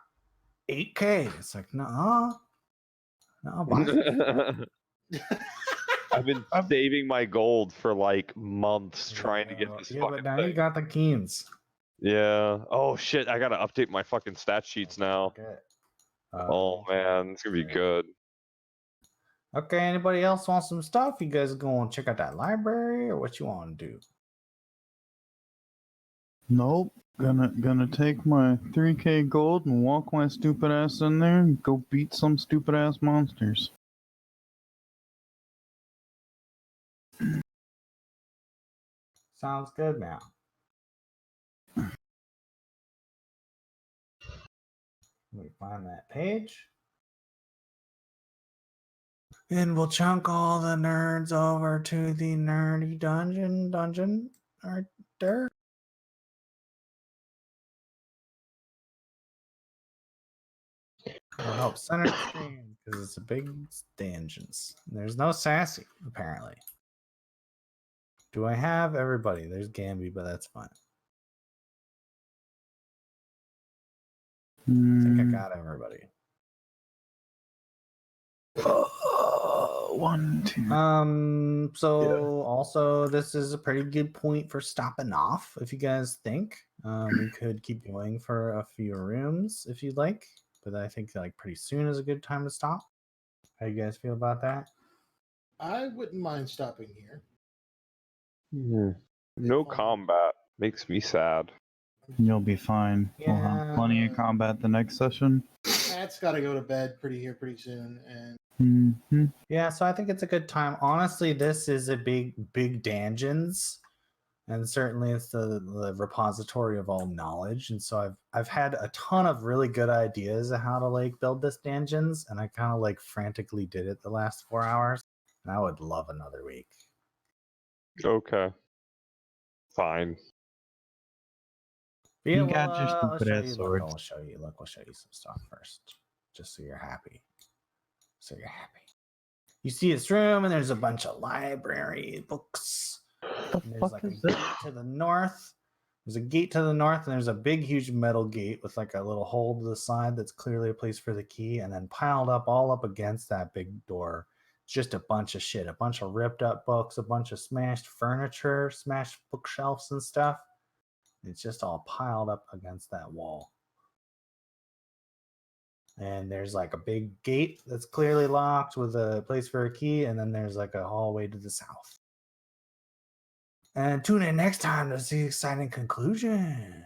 8K. It's like, no, buy some stuff. I've been saving my gold for like months trying to get this Yeah, fucking but now thing. you got the keens. Yeah. Oh shit! I gotta update my fucking stat sheets now. Okay. Oh man, it's gonna be good. Okay, anybody else want some stuff? You guys going to check out that library, or what you want to do? Nope. Gonna take my 3K gold and walk my stupid ass in there and go beat some stupid ass monsters. Sounds good now. Let me find that page. And we'll chunk all the nerds over to the nerdy dungeon right there. It'll help center the screen because it's a big dungeons. There's no sassy, apparently. Do I have everybody? There's Gamby, but that's fine. I think I got everybody. 1, 2. So also this is a pretty good point for stopping off if you guys think. We could keep going for a few rooms if you'd like, but I think like pretty soon is a good time to stop. How you guys feel about that? I wouldn't mind stopping here. No combat makes me sad. You'll be fine. We'll have plenty of combat the next session. Pat's got to go to bed pretty soon, and Yeah, so I think it's a good time. Honestly, this is a big dungeons, and certainly it's the repository of all knowledge. And so I've had a ton of really good ideas of how to like build this dungeons, and I kind of like frantically did it the last 4 hours. And I would love another week. Okay. Fine. But yeah, You got your I'll stupid show ass you. swords. Look, we'll show you some stuff first, just so you're happy. You see this room, and there's a bunch of library books. The And there's fuck like is a this? gate to the north. There's a gate to the north, and there's a big, huge metal gate with like a little hole to the side that's clearly a place for the key. And then piled up all up against that big door, just a bunch of shit, a bunch of ripped up books, a bunch of smashed furniture, smashed bookshelves and stuff. It's just all piled up against that wall. And there's like a big gate that's clearly locked with a place for a key, and then there's like a hallway to the south. And tune in next time to see the exciting conclusion.